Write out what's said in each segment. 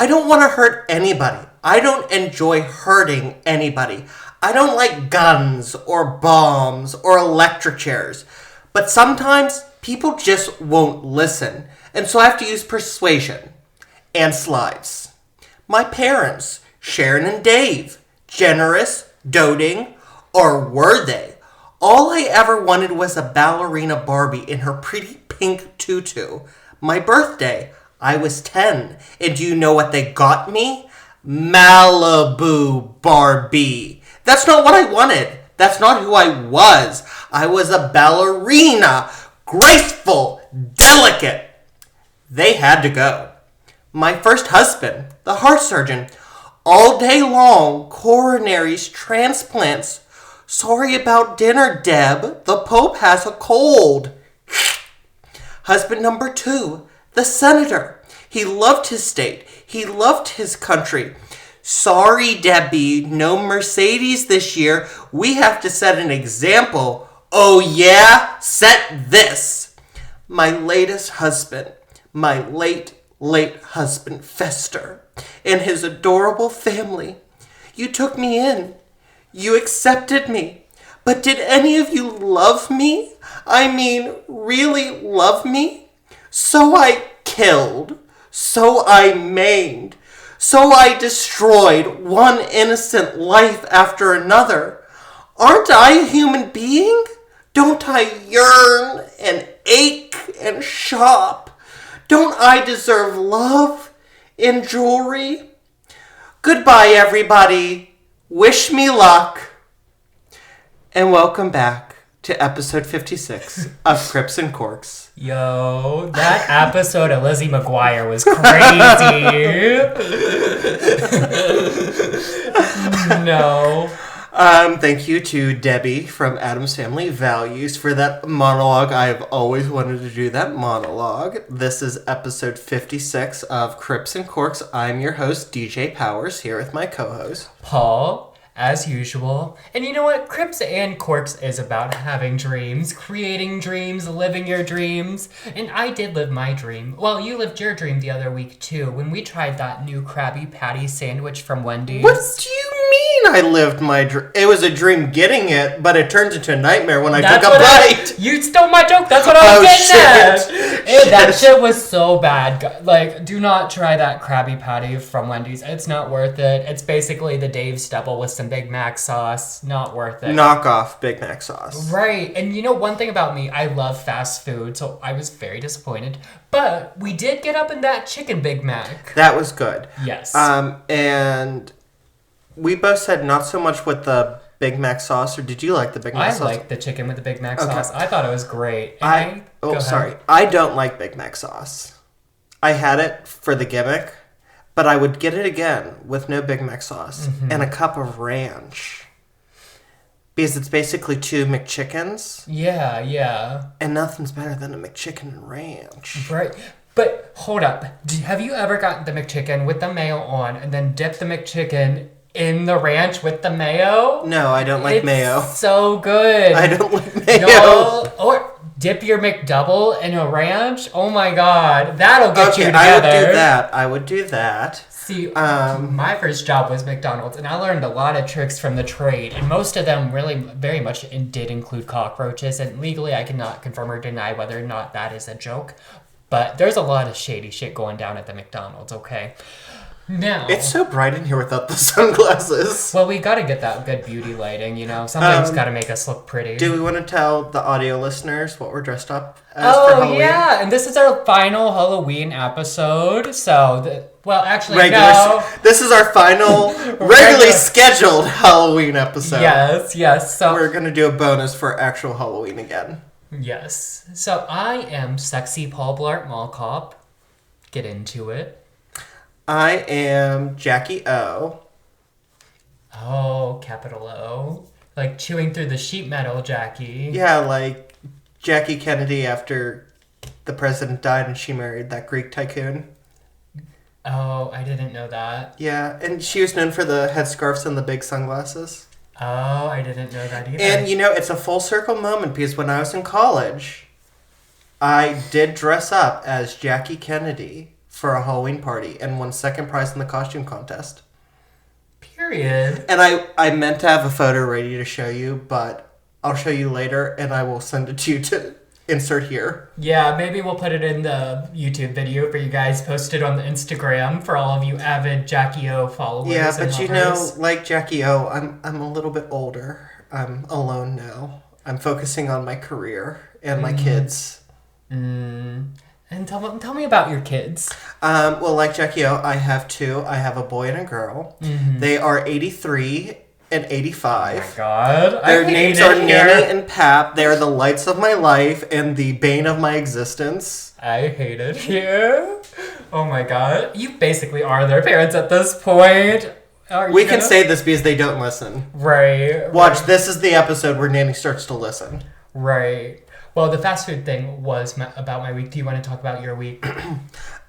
I don't want to hurt anybody. I don't enjoy hurting anybody. I don't like guns or bombs or electric chairs. But sometimes people just won't listen. And so I have to use persuasion and slides. My parents, Sharon and Dave, generous, doting, or were they? All I ever wanted was a ballerina Barbie in her pretty pink tutu. My birthday, I was 10. And do you know what they got me? Malibu Barbie. That's not what I wanted. That's not who I was. I was a ballerina. Graceful, delicate. They had to go. My first husband, the heart surgeon, all day long, coronaries, transplants. Sorry about dinner, Deb. The Pope has a cold. Husband number 2, the senator. He loved his state. He loved his country. Sorry, Debbie, no Mercedes this year. We have to set an example. Oh yeah? Set this. My latest husband, my late husband, Fester, and his adorable family. You took me in. You accepted me. But did any of you love me? I mean, really love me? So I killed. So I maimed. So I destroyed one innocent life after another. Aren't I a human being? Don't I yearn and ache and shop? Don't I deserve love and jewelry? Goodbye, everybody. Wish me luck. And welcome back to episode 56 of Crips and Corks. Yo, that episode of Lizzie McGuire was crazy. No. Thank you to Debbie from Addams Family Values for that monologue. I have always wanted to do that monologue. This is episode 56 of Crips and Corks. I'm your host, DJ Powers, here with my co-host, Paul. As usual. And you know what? Crips and Corks is about having dreams, creating dreams, living your dreams. And I did live my dream. Well, you lived your dream the other week, too, when we tried that new Krabby Patty sandwich from Wendy's. What do you mean I lived my dream? It was a dream getting it, but it turned into a nightmare when I took a bite. You stole my joke. That's what I was getting at. That shit was so bad. Like, do not try that Krabby Patty from Wendy's. It's not worth it. It's basically the Dave Stubble with some Big Mac sauce. Not worth it. Knock off Big Mac sauce. Right. And you know one thing about me, I love fast food, so I was very disappointed. But we did get up in that chicken Big Mac. That was good. Yes. And we both said not so much with the Big Mac sauce, or did you like the Big Mac sauce? I liked the chicken with the Big Mac sauce. I thought it was great. I don't like Big Mac sauce. I had it for the gimmick, but I would get it again with no Big Mac sauce and a cup of ranch. Because it's basically 2 McChickens. Yeah. And nothing's better than a McChicken and ranch. Right. But hold up. Have you ever gotten the McChicken with the mayo on and then dipped the McChicken in the ranch with the mayo? No, I don't like mayo. So good. I don't like mayo. No. Or dip your McDouble in a ranch? Oh my god. That'll get you together. I would do that. See, my first job was McDonald's, and I learned a lot of tricks from the trade, and most of them really very much did include cockroaches, and legally I cannot confirm or deny whether or not that is a joke, but there's a lot of shady shit going down at the McDonald's, okay? Now, it's so bright in here without the sunglasses. Well, we gotta get that good beauty lighting, you know? Something's gotta make us look pretty. Do we want to tell the audio listeners what we're dressed up as for Halloween? Oh, yeah, and this is our final Halloween episode, so... This is our final regularly scheduled Halloween episode. Yes. So we're going to do a bonus for actual Halloween again. Yes. So I am sexy Paul Blart Mall Cop. Get into it. I am Jackie O. Oh, capital O. Like chewing through the sheet metal, Jackie. Yeah, like Jackie Kennedy after the president died and she married that Greek tycoon. Oh, I didn't know that. Yeah, and she was known for the headscarves and the big sunglasses. Oh, I didn't know that either. And, you know, it's a full circle moment because when I was in college, I did dress up as Jackie Kennedy for a Halloween party and won second prize in the costume contest. Period. And I meant to have a photo ready to show you, but I'll show you later, and I will send it to you to insert here. Yeah, maybe we'll put it in the YouTube video for you guys, post it on the Instagram for all of you avid Jackie O followers. Yeah, but and you lovers. know, like Jackie O, I'm a little bit older. I'm alone now. I'm focusing on my career and my kids. And tell me about your kids. Well, like Jackie O, I have two. I have a boy and a girl. They are 83 and 85. Oh my god. Their names are Nanny and Pap. They are the lights of my life and the bane of my existence. I hate it here. Oh my god. You basically are their parents at this point. We can say this because they don't listen. Right. Watch, this is the episode where Nanny starts to listen. Right. Well, the fast food thing was about my week. Do you want to talk about your week?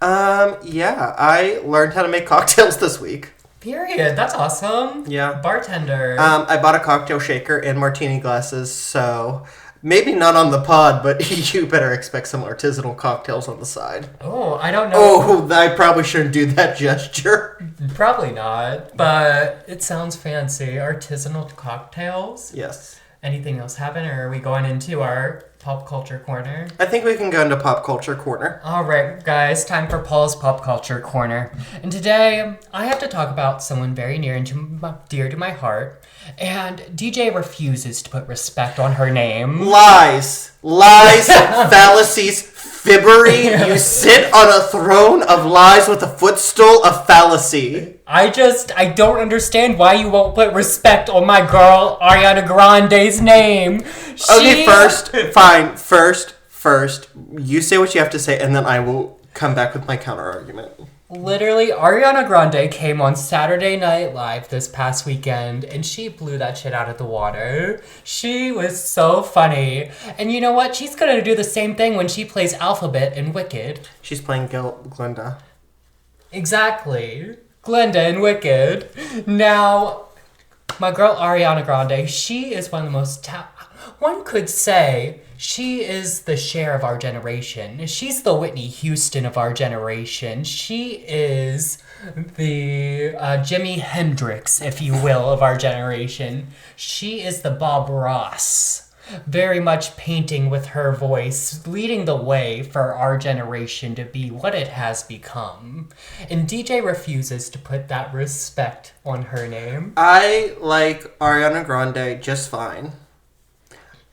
Yeah. I learned how to make cocktails this week. Period. That's awesome. Yeah. Bartender. I bought a cocktail shaker and martini glasses, so maybe not on the pod, but you better expect some artisanal cocktails on the side. Oh, I don't know. Oh, I probably shouldn't do that gesture. Probably not, but it sounds fancy. Artisanal cocktails? Yes. Anything else happen, or are we going into our pop culture corner? I think we can go into pop culture corner. All right, guys, time for Paul's pop culture corner. And today, I have to talk about someone very dear to my heart. And DJ refuses to put respect on her name. Lies, fallacies, fibbery. You sit on a throne of lies with a footstool of fallacy. I don't understand why you won't put respect on my girl Ariana Grande's name. Okay, first, you say what you have to say, and then I will come back with my counter argument. Literally, Ariana Grande came on Saturday Night Live this past weekend, and she blew that shit out of the water. She was so funny. And you know what? She's gonna do the same thing when she plays Alphabet in Wicked. She's playing Glenda. Exactly. Glenda in Wicked. Now, my girl Ariana Grande, she is one of the most... one could say she is the Cher of our generation. She's the Whitney Houston of our generation. She is the Jimi Hendrix, if you will, of our generation. She is the Bob Ross. Very much painting with her voice, leading the way for our generation to be what it has become. And DJ refuses to put that respect on her name. I like Ariana Grande just fine.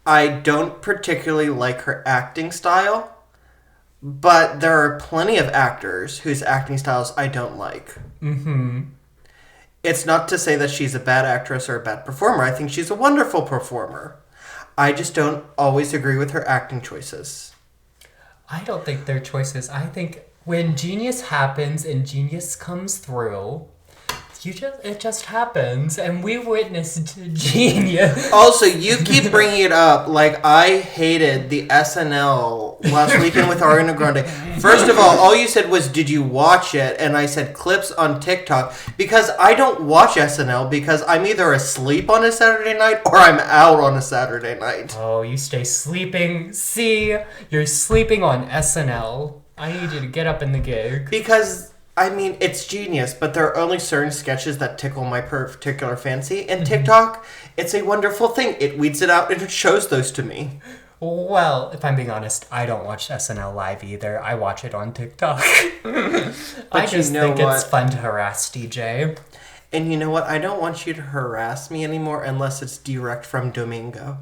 I don't particularly like her acting style, but there are plenty of actors whose acting styles I don't like. It's not to say that she's a bad actress or a bad performer. I think she's a wonderful performer. I just don't always agree with her acting choices. I don't think they're choices. I think when genius happens and genius comes through, it just happens, and we witnessed genius. Also, you keep bringing it up like I hated the SNL last weekend with Ariana Grande. First of all you said was, did you watch it? And I said clips on TikTok, because I don't watch SNL because I'm either asleep on a Saturday night or I'm out on a Saturday night. Oh, you stay sleeping. See, you're sleeping on SNL. I need you to get up in the gig. Because... I mean, it's genius, but there are only certain sketches that tickle my particular fancy. And TikTok, it's a wonderful thing. It weeds it out and it shows those to me. Well, if I'm being honest, I don't watch SNL live either. I watch it on TikTok. I just think it's fun to harass DJ. And you know what? I don't want you to harass me anymore unless it's direct from Domingo.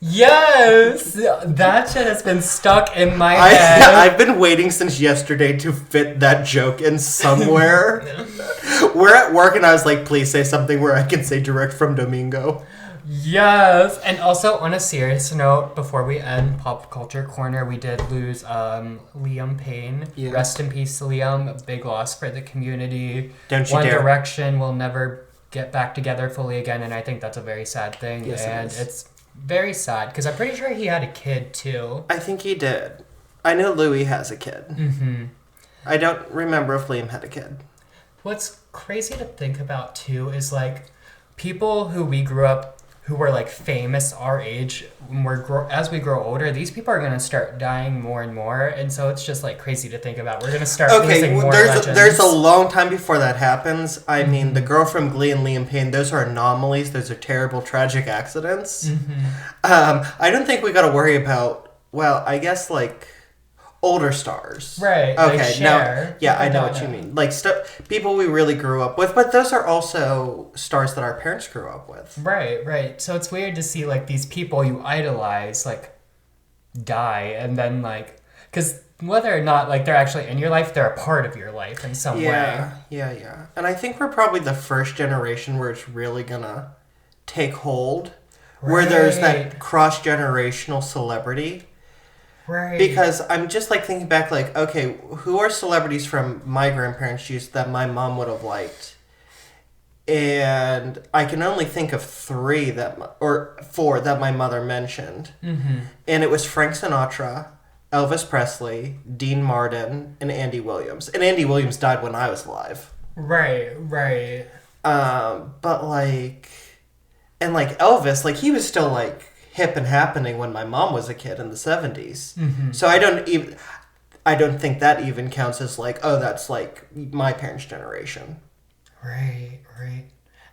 Yes! That shit has been stuck in my head. I've been waiting since yesterday to fit that joke in somewhere. We're at work and I was like, please say something where I can say direct from Domingo. Yes! And also, on a serious note, before we end Pop Culture Corner, we did lose Liam Payne. Yeah. Rest in peace, Liam. A big loss for the community. Don't you One dare. Direction will never get back together fully again, and I think that's a very sad thing. Yes, and it is. It's very sad, because I'm pretty sure he had a kid, too. I think he did. I know Louis has a kid. I don't remember if Liam had a kid. What's crazy to think about, too, is, like, people who we grew up who were like famous our age, when as we grow older, these people are going to start dying more and more, and so it's just like crazy to think about. We're going to start losing more legends. There's a long time before that happens. I mean, the girl from Glee and Liam Payne, those are anomalies. Those are terrible, tragic accidents. I don't think we got to worry about, well, I guess like older stars. Right. Okay. Like Cher. Yeah, I know what you mean. Like people we really grew up with, but those are also stars that our parents grew up with. Right. So it's weird to see like these people you idolize like die, and then like, because whether or not like they're actually in your life, they're a part of your life in some way. Yeah. And I think we're probably the first generation where it's really gonna take hold, where there's that cross-generational celebrity. Right. Because I'm just like thinking back, like, okay, who are celebrities from my grandparents' youth that my mom would have liked? And I can only think of 4 that my mother mentioned. And it was Frank Sinatra, Elvis Presley, Dean Martin, and Andy Williams. And Andy Williams died when I was alive. Right. But like, and like Elvis, like he was still like hip and happening when my mom was a kid in the 70s. So I don't think that even counts as like, oh, that's like my parents' generation. Right.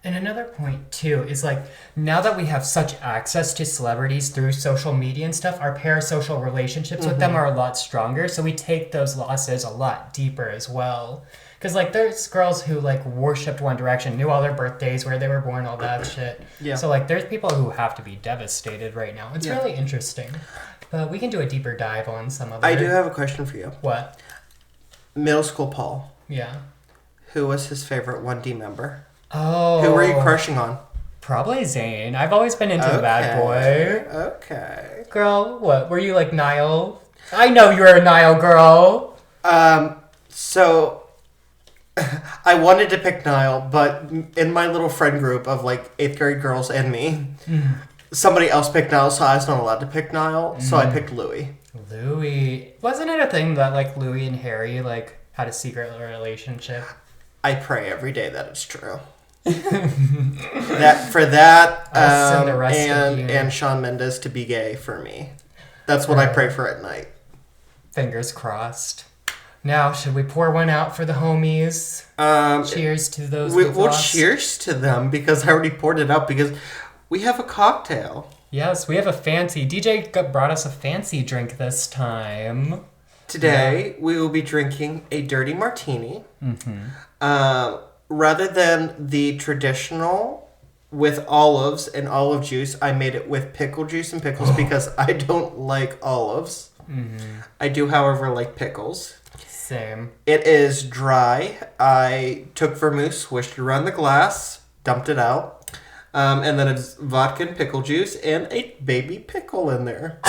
And another point too is like, now that we have such access to celebrities through social media and stuff, our parasocial relationships with them are a lot stronger, so we take those losses a lot deeper as well. Because, like, there's girls who, like, worshipped One Direction, knew all their birthdays, where they were born, all that shit. Yeah. So, like, there's people who have to be devastated right now. It's really interesting. But we can do a deeper dive on some of it. I do have a question for you. What? Middle school Paul. Yeah. Who was his favorite 1D member? Oh. Who were you crushing on? Probably Zayn. I've always been into the bad boy. Okay. Girl, what? Were you, like, Niall? I know you're a Niall girl. So... I wanted to pick Niall, but in my little friend group of like 8th grade girls and me, somebody else picked Niall, so I was not allowed to pick Niall, so I picked Louis. Louis. Wasn't it a thing that like Louis and Harry like had a secret relationship? I pray every day that it's true. and Shawn Mendes to be gay for me. That's what I pray for at night. Fingers crossed. Now, should we pour one out for the homies? Cheers to those. We'll cheers to them because I already poured it out because we have a cocktail. Yes, we have a fancy. DJ brought us a fancy drink this time. Today, we will be drinking a dirty martini. Rather than the traditional with olives and olive juice, I made it with pickle juice and pickles because I don't like olives. I do, however, like pickles. Same. It is dry. I took vermouth, swished it around the glass, dumped it out, and then it's vodka and pickle juice and a baby pickle in there.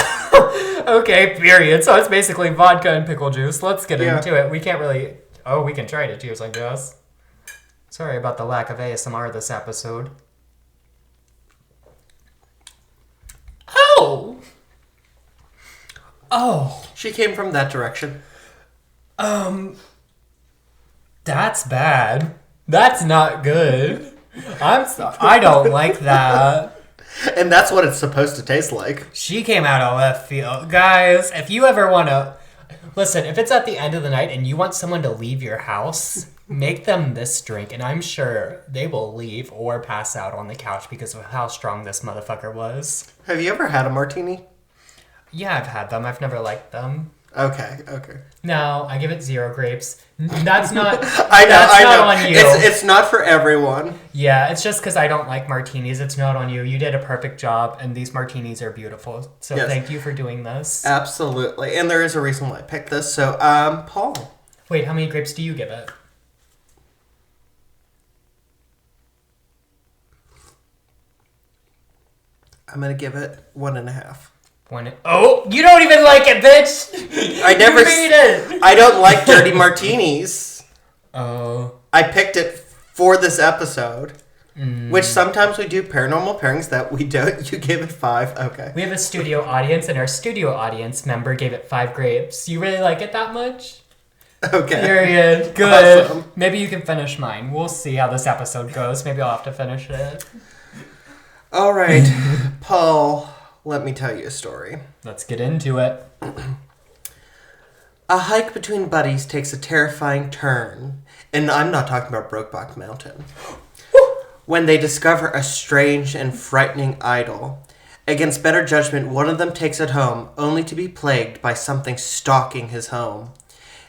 Okay, period. So it's basically vodka and pickle juice. Let's get into it. We can't really... Oh, we can try to cheers, I guess. Sorry about the lack of ASMR this episode. Oh! She came from that direction. That's bad. That's not good. I don't like that. And that's what it's supposed to taste like. She came out of left field. Guys, if you ever want to... Listen, if it's at the end of the night and you want someone to leave your house, make them this drink, and I'm sure they will leave or pass out on the couch because of how strong this motherfucker was. Have you ever had a martini? Yeah, I've had them. I've never liked them. Okay. No, I give it 0 grapes. That's not. I know. Not on you. It's not for everyone. Yeah, it's just because I don't like martinis. It's not on you. You did a perfect job, and these martinis are beautiful. So Thank you for doing this. Absolutely, and there is a reason why I picked this. So, Paul. Wait, how many grapes do you give it? I'm gonna give it 1.5. Oh, you don't even like it, bitch! I never read it! I don't like dirty martinis. Oh. I picked it for this episode. Which sometimes we do paranormal pairings that we don't. You gave it 5. Okay. We have a studio audience, and our studio audience member gave it 5 grapes. You really like it that much? Okay. Period. Good. Awesome. Maybe you can finish mine. We'll see how this episode goes. Maybe I'll have to finish it. All right, Paul, let me tell you a story. Let's get into it. A hike between buddies takes a terrifying turn, and I'm not talking about Brokeback Mountain, when they discover a strange and frightening idol. Against better judgment, one of them takes it home, only to be plagued by something stalking his home.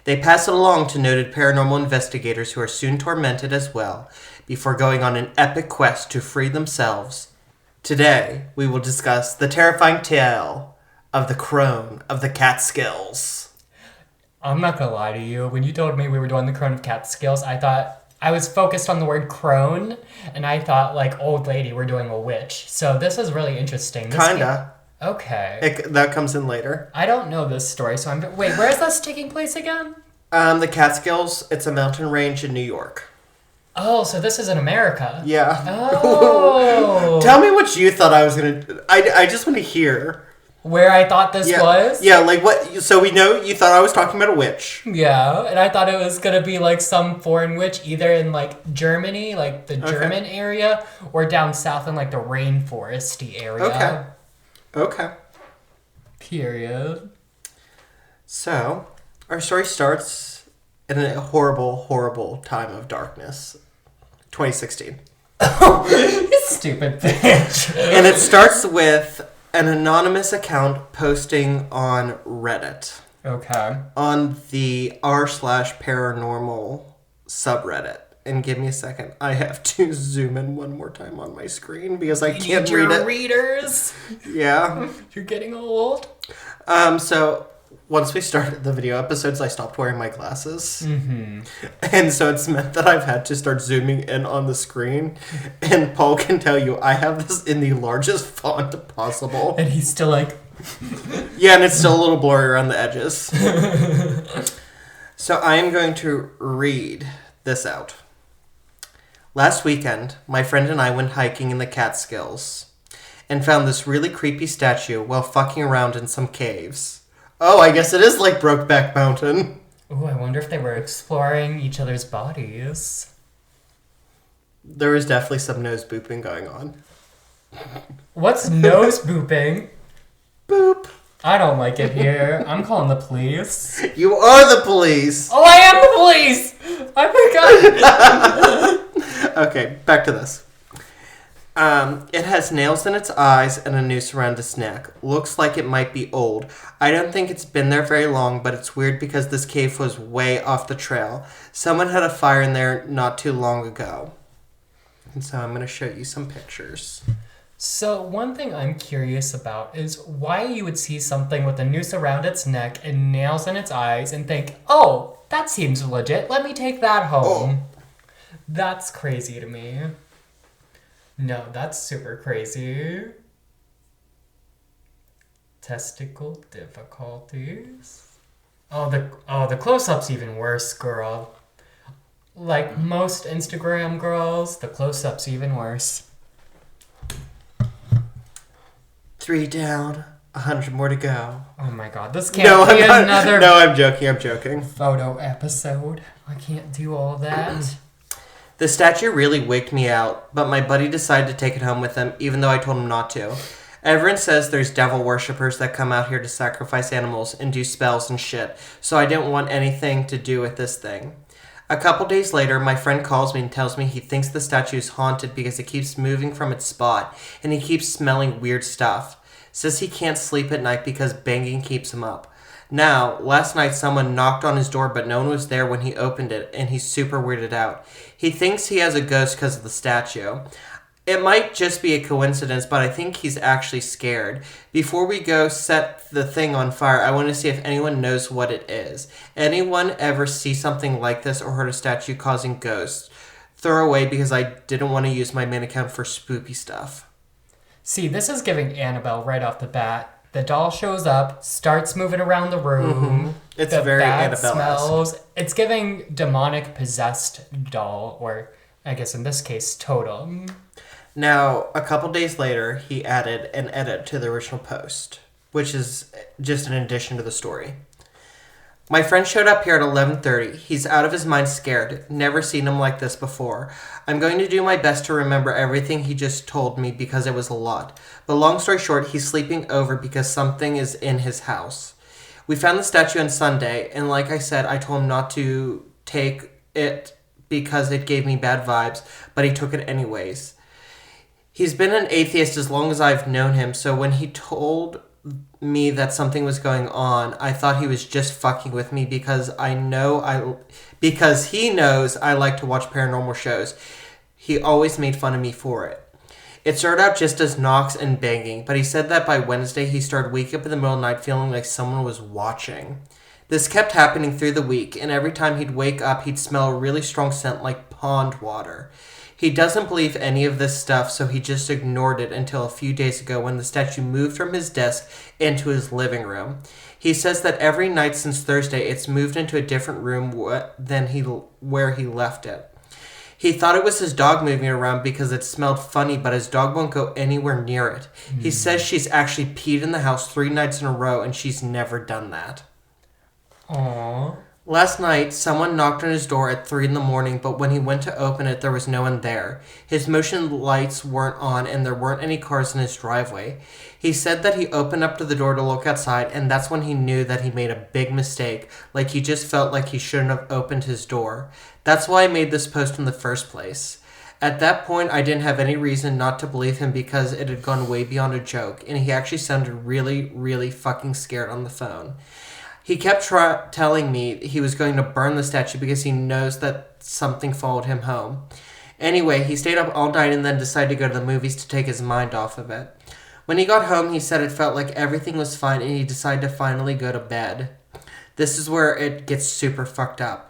They pass it along to noted paranormal investigators who are soon tormented as well, before going on an epic quest to free themselves. Today, we will discuss the terrifying tale of the Crone of the Catskills. I'm not gonna lie to you. When you told me we were doing the Crone of Catskills, I thought I was focused on the word crone, and I thought like old lady, we're doing a witch. So this is really interesting. Kinda. Okay. That comes in later. I don't know this story, so wait, where is this taking place again? The Catskills, it's a mountain range in New York. Oh, so this is in America. Yeah. Oh. Tell me what you thought I was gonna... I just want to hear. Where I thought this was? Yeah, like what... So we know you thought I was talking about a witch. Yeah, and I thought it was gonna be like some foreign witch, either in like Germany, like the German area, or down south in like the rainforesty area. Okay. Period. So, our story starts in a horrible, horrible time of darkness. 2016. You stupid bitch. And it starts with an anonymous account posting on Reddit. Okay. On the r/paranormal subreddit. And give me a second. I have to zoom in one more time on my screen because I can't read it. Readers. Yeah. You're getting old. So once we started the video episodes, I stopped wearing my glasses. Mm-hmm. And so it's meant that I've had to start zooming in on the screen. And Paul can tell you, I have this in the largest font possible. And he's still like... Yeah, and it's still a little blurry around the edges. So I am going to read this out. Last weekend, my friend and I went hiking in the Catskills and found this really creepy statue while fucking around in some caves. Oh, I guess it is like Brokeback Mountain. Ooh, I wonder if they were exploring each other's bodies. There was definitely some nose booping going on. What's nose booping? Boop. I don't like it here. I'm calling the police. You are the police. Oh, I am the police! I forgot. Okay, back to this. It has nails in its eyes and a noose around its neck. Looks like it might be old. I don't think it's been there very long, but it's weird because this cave was way off the trail. Someone had a fire in there not too long ago. And so I'm going to show you some pictures. So one thing I'm curious about is why you would see something with a noose around its neck and nails in its eyes and think, oh, that seems legit. Let me take that home. Oh. That's crazy to me. No, that's super crazy. Testicle difficulties. Oh, the close-up's even worse, girl. Like most Instagram girls, the close-up's even worse. 3 down, 100 more to go. Oh my god, this can't be another... No, I'm joking. Photo episode. I can't do all that. The statue really wigged me out, but my buddy decided to take it home with him, even though I told him not to. Everyone says there's devil worshippers that come out here to sacrifice animals and do spells and shit, so I didn't want anything to do with this thing. A couple days later, my friend calls me and tells me he thinks the statue is haunted because it keeps moving from its spot, and he keeps smelling weird stuff. Says he can't sleep at night because banging keeps him up. Now, last night someone knocked on his door, but no one was there when he opened it, and he's super weirded out. He thinks he has a ghost because of the statue. It might just be a coincidence, but I think he's actually scared. Before we go set the thing on fire, I want to see if anyone knows what it is. Anyone ever see something like this or heard a statue causing ghosts? Throw away because I didn't want to use my main account for spoopy stuff. See, this is giving Annabelle right off the bat. The doll shows up, starts moving around the room. Mm-hmm. It's the very bad Annabelle-esque. smells. It's giving demonic possessed doll, or I guess in this case, totem. Now, a couple days later, he added an edit to the original post, which is just an addition to the story. My friend showed up here at 11:30. He's out of his mind scared. Never seen him like this before. I'm going to do my best to remember everything he just told me because it was a lot. But long story short, he's sleeping over because something is in his house. We found the statue on Sunday, and like I said, I told him not to take it because it gave me bad vibes, but he took it anyways. He's been an atheist as long as I've known him, so when he told me that something was going on, I thought he was just fucking with me because he knows I like to watch paranormal shows. He always made fun of me for it. It started out just as knocks and banging, but he said that by Wednesday he started waking up in the middle of the night feeling like someone was watching. This kept happening through the week, and every time he'd wake up he'd smell a really strong scent like pond water. He doesn't believe any of this stuff, so he just ignored it until a few days ago when the statue moved from his desk into his living room. He says that every night since Thursday it's moved into a different room than where he left it. He thought it was his dog moving around because it smelled funny, but his dog won't go anywhere near it. He says she's actually peed in the house 3 nights in a row, and she's never done that. Aww. Last night, someone knocked on his door at 3 a.m, but when he went to open it, there was no one there. His motion lights weren't on, and there weren't any cars in his driveway. He said that he opened up to the door to look outside, and that's when he knew that he made a big mistake, like he just felt like he shouldn't have opened his door. That's why I made this post in the first place. At that point, I didn't have any reason not to believe him because it had gone way beyond a joke, and he actually sounded really, really fucking scared on the phone. He kept telling me he was going to burn the statue because he knows that something followed him home. Anyway, he stayed up all night and then decided to go to the movies to take his mind off of it. When he got home, he said it felt like everything was fine and he decided to finally go to bed. This is where it gets super fucked up.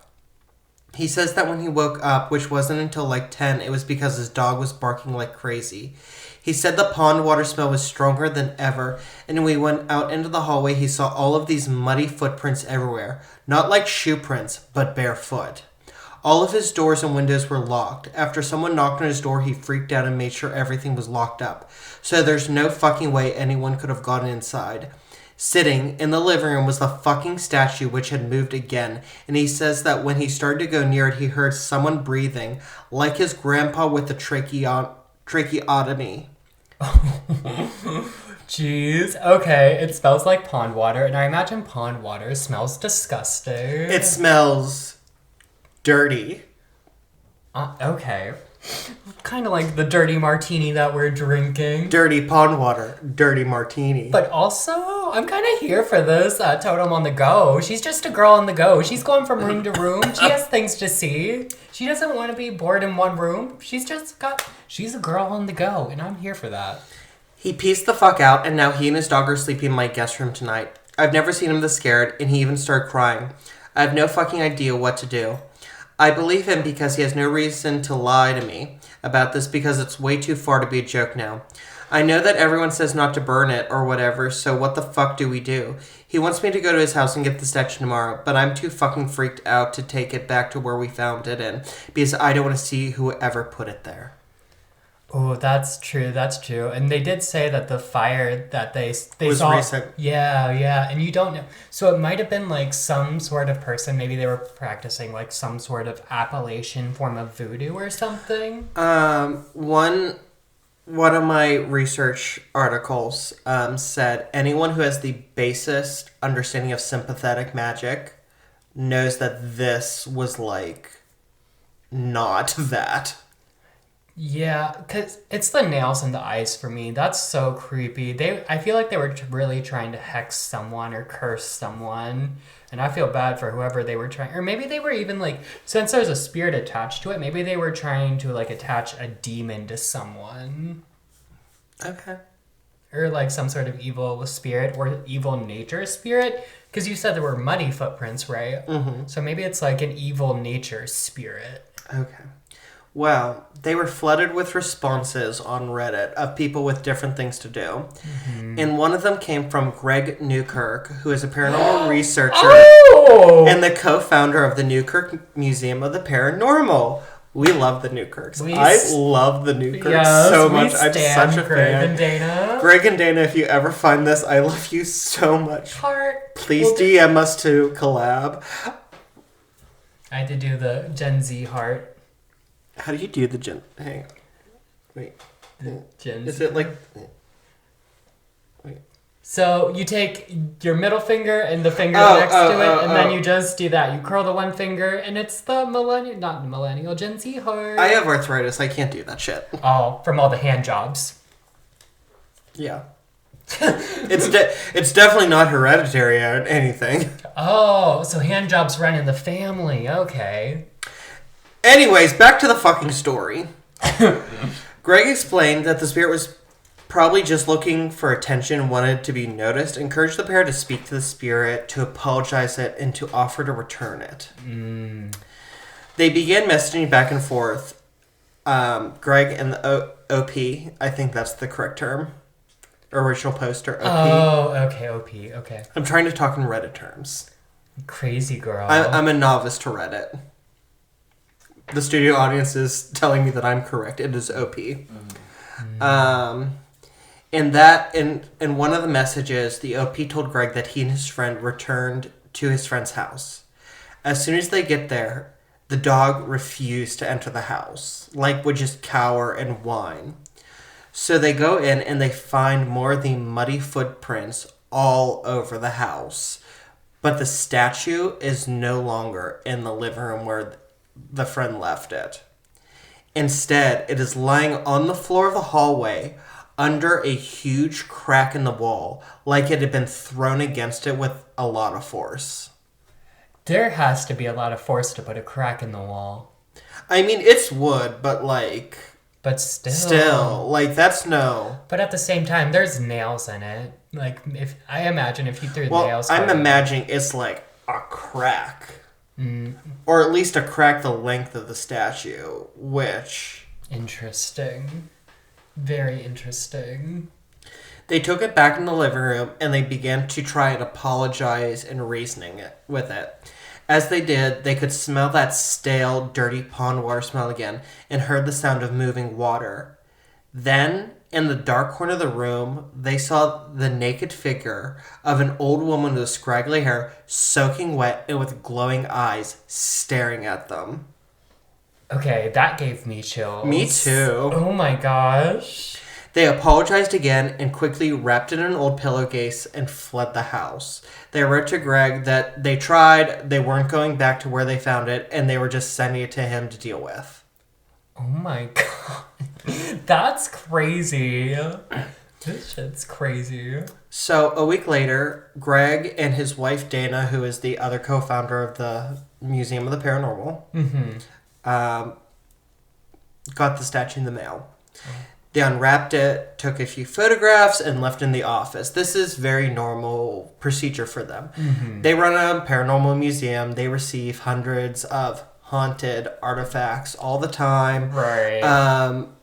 He says that when he woke up, which wasn't until like 10, it was because his dog was barking like crazy. He said the pond water smell was stronger than ever, and when he went out into the hallway, he saw all of these muddy footprints everywhere. Not like shoe prints, but barefoot. All of his doors and windows were locked. After someone knocked on his door, he freaked out and made sure everything was locked up. So there's no fucking way anyone could have gotten inside. Sitting in the living room was the fucking statue, which had moved again, and he says that when he started to go near it, he heard someone breathing, like his grandpa with a tracheotomy. Jeez. Okay, it smells like pond water, and I imagine pond water smells disgusting. It smells dirty. Okay. Kind of like the dirty martini that we're drinking. Dirty pond water, dirty martini. But also, I'm kind of here for this totem on the go. She's just a girl on the go. She's going from room to room. She has things to see. She doesn't want to be bored in one room. She's a girl on the go, and I'm here for that. He pieced the fuck out, and now he and his dog are sleeping in my guest room tonight. I've never seen him this scared, and he even started crying. I have no fucking idea what to do. I believe him because he has no reason to lie to me about this because it's way too far to be a joke now. I know that everyone says not to burn it or whatever, so what the fuck do we do? He wants me to go to his house and get the statue tomorrow, but I'm too fucking freaked out to take it back to where we found it in because I don't want to see whoever put it there. Oh, that's true. And they did say that the fire that they was saw... recent. Yeah, and you don't know. So it might have been like some sort of person, maybe they were practicing like some sort of Appalachian form of voodoo or something. One of my research articles said anyone who has the basest understanding of sympathetic magic knows that this was like not that. Yeah, because it's the nails in the eyes for me. That's so creepy. I feel like they were really trying to hex someone or curse someone. And I feel bad for whoever they were trying. Or maybe they were even like, since there's a spirit attached to it, maybe they were trying to like attach a demon to someone. Okay. Or like some sort of evil spirit or evil nature spirit. Because you said there were muddy footprints, right? Mm-hmm. So maybe it's like an evil nature spirit. Okay. Well, they were flooded with responses on Reddit of people with different things to do. Mm-hmm. And one of them came from Greg Newkirk, who is a paranormal researcher and the co-founder of the Newkirk Museum of the Paranormal. We love the Newkirks. We I love the Newkirks Yes, so we much. I'm stan such a Greg fan. and Dana. Greg and Dana, if you ever find this, I love you so much. Heart. Please We'll DM us to collab. I had to do the Gen Z heart. How do you do the Gen... Hang on. Wait. Gen Is Z. it like... Wait. So you take your middle finger and the finger next to it, and then oh. you just do that. You curl the one finger, and it's the millennial Gen Z heart. I have arthritis. I can't do that shit. Oh, from all the hand jobs. Yeah. It's definitely not hereditary or anything. Oh, so hand jobs run in the family. Okay. Anyways, back to the fucking story. Greg explained that the spirit was probably just looking for attention and wanted to be noticed, encouraged the pair to speak to the spirit, to apologize it, and to offer to return it. They began messaging back and forth. Greg and the OP, I think that's the correct term. Original poster, OP. Oh, okay, OP, okay. I'm trying to talk in Reddit terms. Crazy girl. I'm a novice to Reddit. The studio audience is telling me that I'm correct. It is OP. In one of the messages, the OP told Greg that he and his friend returned to his friend's house. As soon as they get there, the dog refused to enter the house, would just cower and whine. So they go in and they find more of the muddy footprints all over the house. But the statue is no longer in the living room where the friend left it. Instead, it is lying on the floor of the hallway under a huge crack in the wall, like it had been thrown against it with a lot of force. There has to be a lot of force to put a crack in the wall. I mean, it's wood, but But still. that's no... But at the same time, there's nails in it. If you threw nails... I'm imagining it's like a crack. Or at least a crack the length of the statue, which... Interesting. Very interesting. They took it back in the living room and they began to try and apologize and reasoning it with it. As they did, they could smell that stale, dirty pond water smell again and heard the sound of moving water. Then, in the dark corner of the room, they saw the naked figure of an old woman with scraggly hair, soaking wet and with glowing eyes, staring at them. Okay, that gave me chills. Me too. Oh my gosh. They apologized again and quickly wrapped it in an old pillowcase and fled the house. They wrote to Greg that they tried, they weren't going back to where they found it, and they were just sending it to him to deal with. Oh my god. That's crazy. This shit's crazy. So, a week later, Greg and his wife Dana, who is the other co-founder of the Museum of the Paranormal, got the statue in the mail. They unwrapped it, took a few photographs, and left in the office. This is very normal procedure for them. They run a paranormal museum. They receive hundreds of haunted artifacts all the time. Right.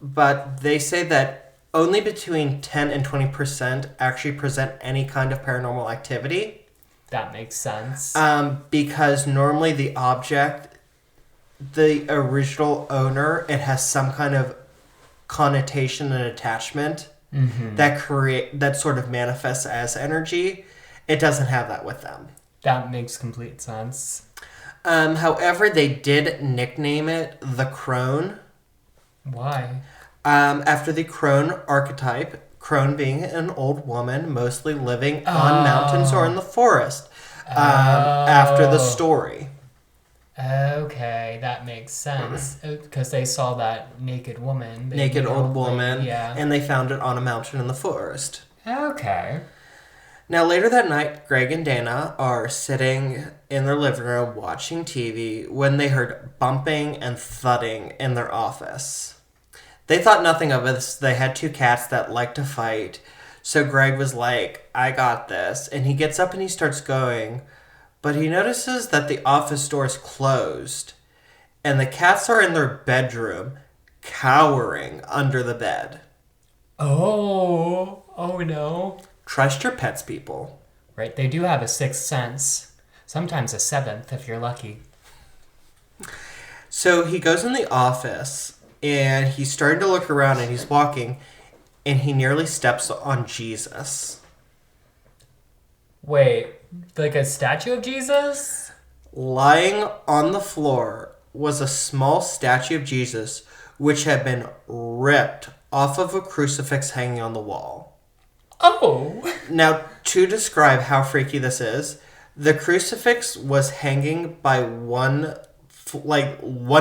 But they say that only between 10 and 20% actually present any kind of paranormal activity. That makes sense. Because normally the object, the original owner, it has some kind of connotation and attachment that sort of manifests as energy. It doesn't have that with them. That makes complete sense. However, they did nickname it the Crone. Why? After the Crone archetype, Crone being an old woman mostly living on mountains or in the forest. After the story. Okay, that makes sense. Because they saw that naked woman. Naked old woman. Yeah. And they found it on a mountain in the forest. Okay. Now, later that night, Greg and Dana are sitting in their living room watching TV when they heard bumping and thudding in their office. They thought nothing of it. They had two cats that liked to fight. So Greg was like, I got this. And he gets up and he starts going. But he notices that the office door is closed. And the cats are in their bedroom, cowering under the bed. Oh no. Trust your pets, people. Right, they do have a sixth sense. Sometimes a seventh, if you're lucky. So he goes in the office and he's starting to look around and he's walking and he nearly steps on Jesus. Wait, like a statue of Jesus? Lying on the floor was a small statue of Jesus which had been ripped off of a crucifix hanging on the wall. Oh! Now, to describe how freaky this is, the crucifix was hanging by one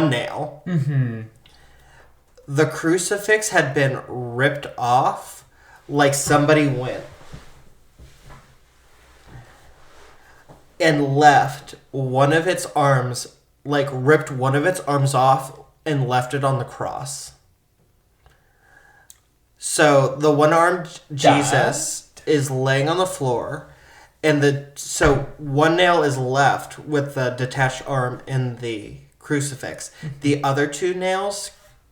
nail. Mm-hmm. The crucifix had been ripped off like somebody went and left one of its arms, like ripped one of its arms off and left it on the cross. So the one-armed Jesus is laying on the floor, and so one nail is left with the detached arm in the crucifix. The other two nails,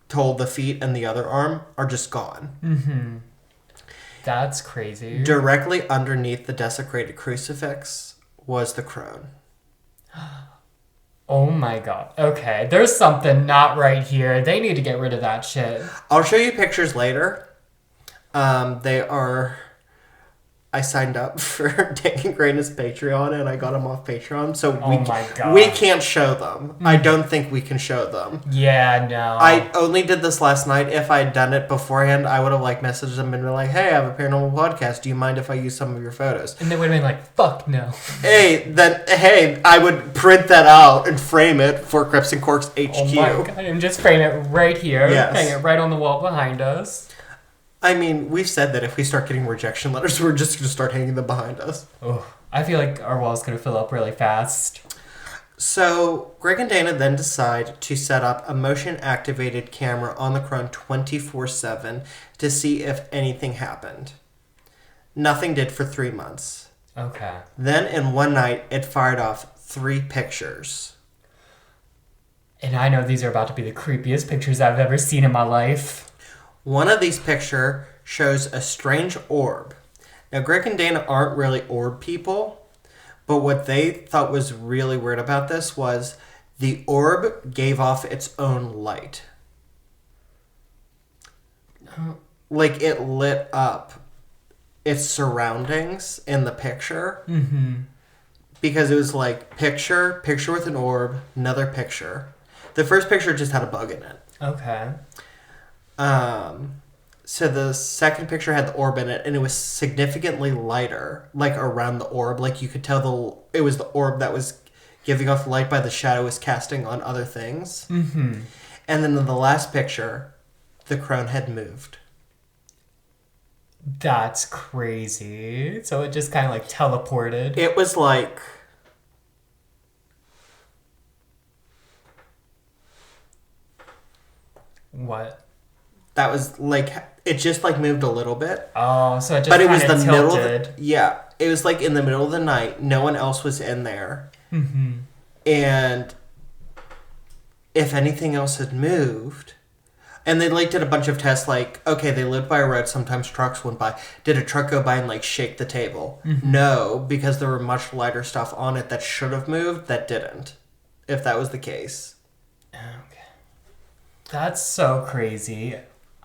the feet and the other arm, are just gone. Mm-hmm. That's crazy. Directly underneath the desecrated crucifix was the crone. Oh my god. Okay, there's something not right here. They need to get rid of that shit. I'll show you pictures later. I signed up for Dan and Graina's Patreon and I got them off Patreon, so we can't show them. Mm-hmm. I don't think we can show them. Yeah, no. I only did this last night. If I'd done it beforehand, I would have messaged them and been like, "Hey, I have a paranormal podcast. Do you mind if I use some of your photos?" And they would have been like, "Fuck no." Hey, I would print that out and frame it for Crips and Corks HQ. Oh my god, and just frame it right here. Yes. Hang it right on the wall behind us. I mean, we've said that if we start getting rejection letters, we're just going to start hanging them behind us. Oh, I feel like our wall's going to fill up really fast. So, Greg and Dana then decide to set up a motion-activated camera on the Crone 24/7 to see if anything happened. Nothing did for 3 months. Okay. Then, in one night, it fired off 3 pictures. And I know these are about to be the creepiest pictures I've ever seen in my life. One of these pictures shows a strange orb. Now, Greg and Dana aren't really orb people, but what they thought was really weird about this was the orb gave off its own light. Like, it lit up its surroundings in the picture. Mm-hmm. Because it was picture with an orb, another picture. The first picture just had a bug in it. Okay. So the second picture had the orb in it, and it was significantly lighter, around the orb. You could tell it was the orb that was giving off light by the shadow it was casting on other things. Mm-hmm. And then in the last picture, the crone had moved. That's crazy. So it just kind of teleported. It was What? That was it just moved a little bit. Oh, so it just but it was the tilted. middle of it was in the middle of the night. No one else was in there. Mm-hmm. And if anything else had moved, and they did a bunch of tests okay, they lived by a road, sometimes trucks went by. Did a truck go by and shake the table? Mm-hmm. No, because there were much lighter stuff on it that should have moved that didn't, if that was the case. Okay. That's so crazy.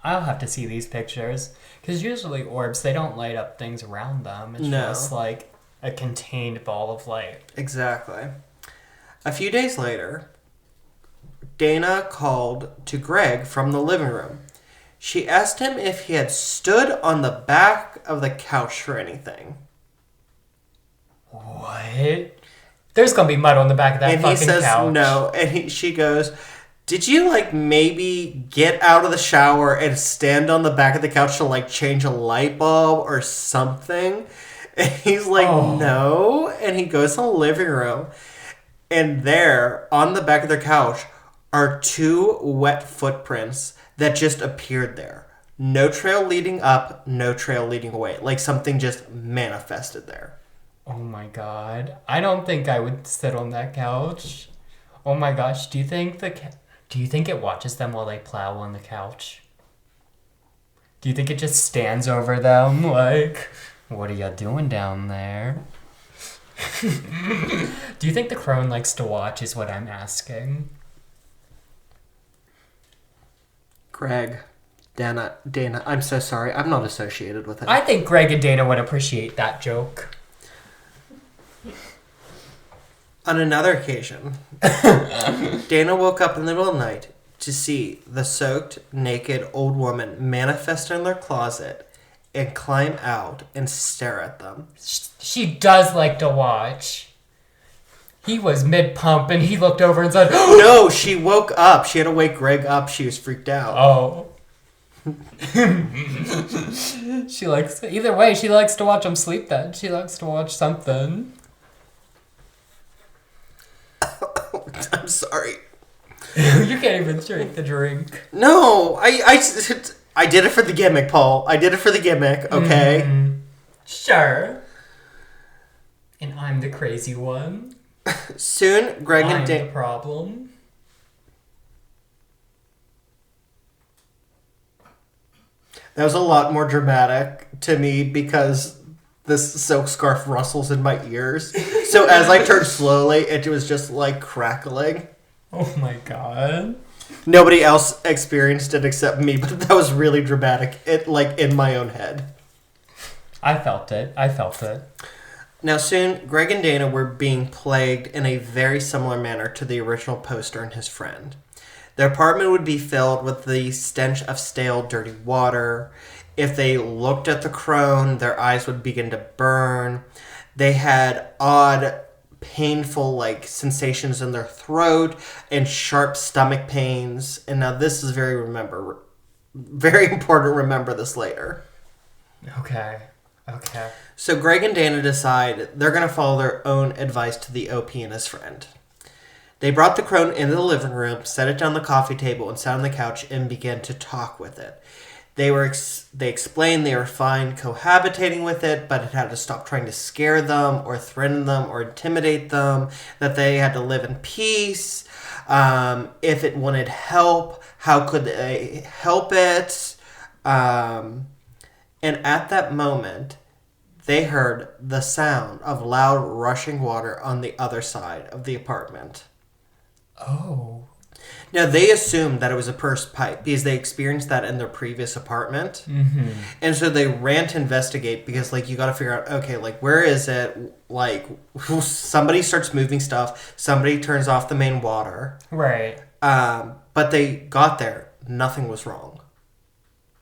I'll have to see these pictures. Because usually orbs, they don't light up things around them. It's just a contained ball of light. Exactly. A few days later, Dana called to Greg from the living room. She asked him if he had stood on the back of the couch for anything. What? There's going to be mud on the back of that fucking couch. And he says no. And she goes, "Did you maybe get out of the shower and stand on the back of the couch to change a light bulb or something?" And he's no. And he goes to the living room, and there on the back of the couch are 2 wet footprints that just appeared there. No trail leading up, no trail leading away. Something just manifested there. Oh my god. I don't think I would sit on that couch. Oh my gosh, do you think it watches them while they plow on the couch? Do you think it just stands over them what are you doing down there? Do you think the crone likes to watch is what I'm asking? Greg, Dana, I'm so sorry. I'm not associated with it. I think Greg and Dana would appreciate that joke. On another occasion, Dana woke up in the middle of the night to see the soaked, naked old woman manifest in their closet and climb out and stare at them. She does like to watch. He was mid-pump and he looked over and said, No, she woke up. She had to wake Greg up. She was freaked out. Oh. Either way, she likes to watch him sleep then. She likes to watch something. I'm sorry. You can't even drink the drink. No, I did it for the gimmick, Paul. I did it for the gimmick, okay? Mm-hmm. Sure. And I'm the crazy one. Soon, Greg and I'm Dana... the problem. That was a lot more dramatic to me because this silk scarf rustles in my ears. So as I turned slowly, it was just like crackling. Oh my god. Nobody else experienced it except me, but that was really dramatic. It like in my own head. I felt it. Now soon, Greg and Dana were being plagued in a very similar manner to the original poster and his friend. Their apartment would be filled with the stench of stale, dirty water. If they looked at the crone, their eyes would begin to burn. They had odd, painful, like, sensations in their throat and sharp stomach pains. And now this is very important to remember this later. Okay. So Greg and Dana decide they're going to follow their own advice to the OP and his friend. They brought the crone into the living room, set it down the coffee table, and sat on the couch and began to talk with it. They explained they were fine cohabitating with it, but it had to stop trying to scare them or threaten them or intimidate them, that they had to live in peace. If it wanted help, how could they help it? And at that moment, they heard the sound of loud rushing water on the other side of the apartment. Oh. Now, they assumed that it was a burst pipe because they experienced that in their previous apartment. Mm-hmm. And so they ran to investigate because, like, you got to figure out, okay, like, where is it? Like, somebody starts moving stuff. Somebody turns off the main water. Right. But they got there. Nothing was wrong.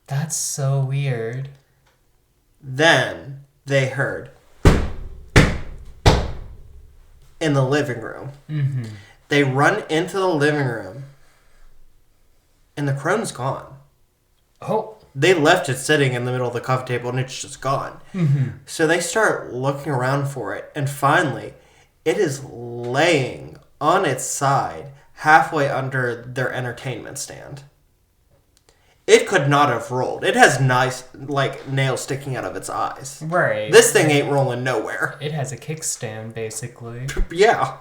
That's so weird. Then they heard in the living room. Mm-hmm. They run into the living room, and the crone's gone. Oh. They left it sitting in the middle of the coffee table, and it's just gone. Mm-hmm. So they start looking around for it, and finally, it is laying on its side, halfway under their entertainment stand. It could not have rolled. It has nice, like, nails sticking out of its eyes. Right. This thing ain't rolling nowhere. It has a kickstand, basically. Yeah.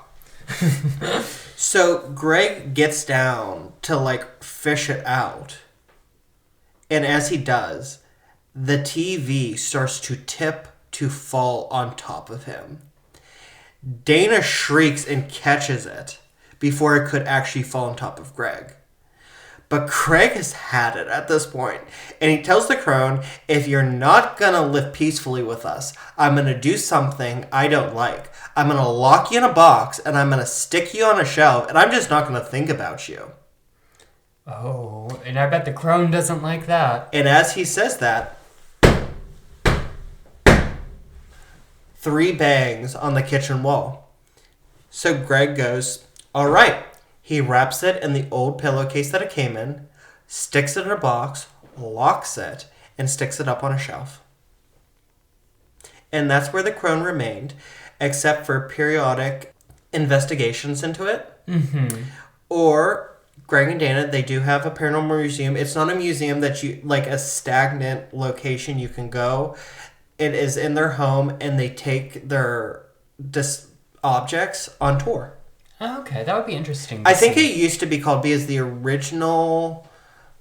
So Greg gets down to, like, fish it out. And as he does, the TV starts to tip to fall on top of him. Dana shrieks and catches it before it could actually fall on top of Greg. But Greg has had it at this point, and he tells the crone, if you're not going to live peacefully with us, I'm going to do something I don't like. I'm going to lock you in a box, and I'm going to stick you on a shelf, and I'm just not going to think about you. Oh, and I bet the crone doesn't like that. And as he says that, 3 bangs on the kitchen wall. So Greg goes, all right. He wraps it in the old pillowcase that it came in, sticks it in a box, locks it, and sticks it up on a shelf. And that's where the crone remained, except for periodic investigations into it. Mm-hmm. Or Greg and Dana, they do have a paranormal museum. It's not a museum that you, like a stagnant location you can go. It is in their home, and they take their objects on tour. Okay, that would be interesting. I think it used to be called, because the original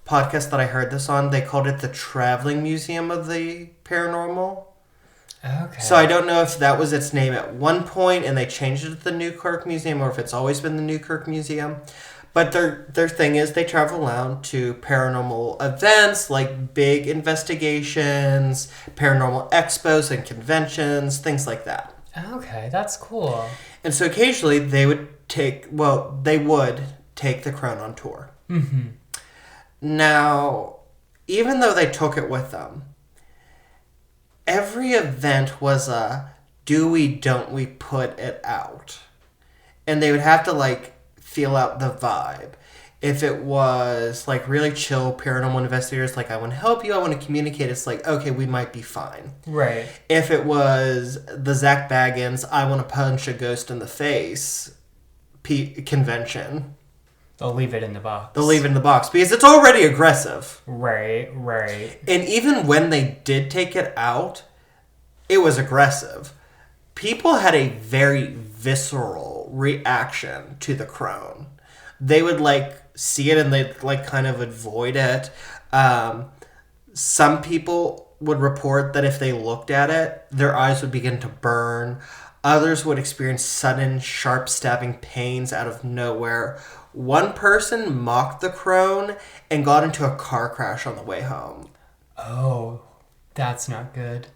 podcast that I heard this on, they called it the Traveling Museum of the Paranormal. Okay. So I don't know if that was its name at one point and they changed it to the Newkirk Museum, or if it's always been the Newkirk Museum. But their thing is they travel around to paranormal events like big investigations, paranormal expos and conventions, things like that. Okay, that's cool. And so occasionally they would take the Crone on tour. Mm-hmm. Now, even though they took it with them, every event was a do we, don't we put it out. And they would have to, like, feel out the vibe. If it was, like, really chill paranormal investigators, like, I want to help you, I want to communicate, it's like, okay, we might be fine. Right. If it was the Zach Baggins, I want to punch a ghost in the face convention, They'll leave it in the box. they'll leave it in the box because it's already aggressive. Right. And even when they did take it out, it was aggressive. People had a very visceral reaction to the Crone. They would, like, see it and they'd, like, kind of avoid it. Some people would report that if they looked at it, their eyes would begin to burn. Others would experience sudden, sharp stabbing pains out of nowhere. One person mocked the Crone and got into a car crash on the way home. Oh, that's not good.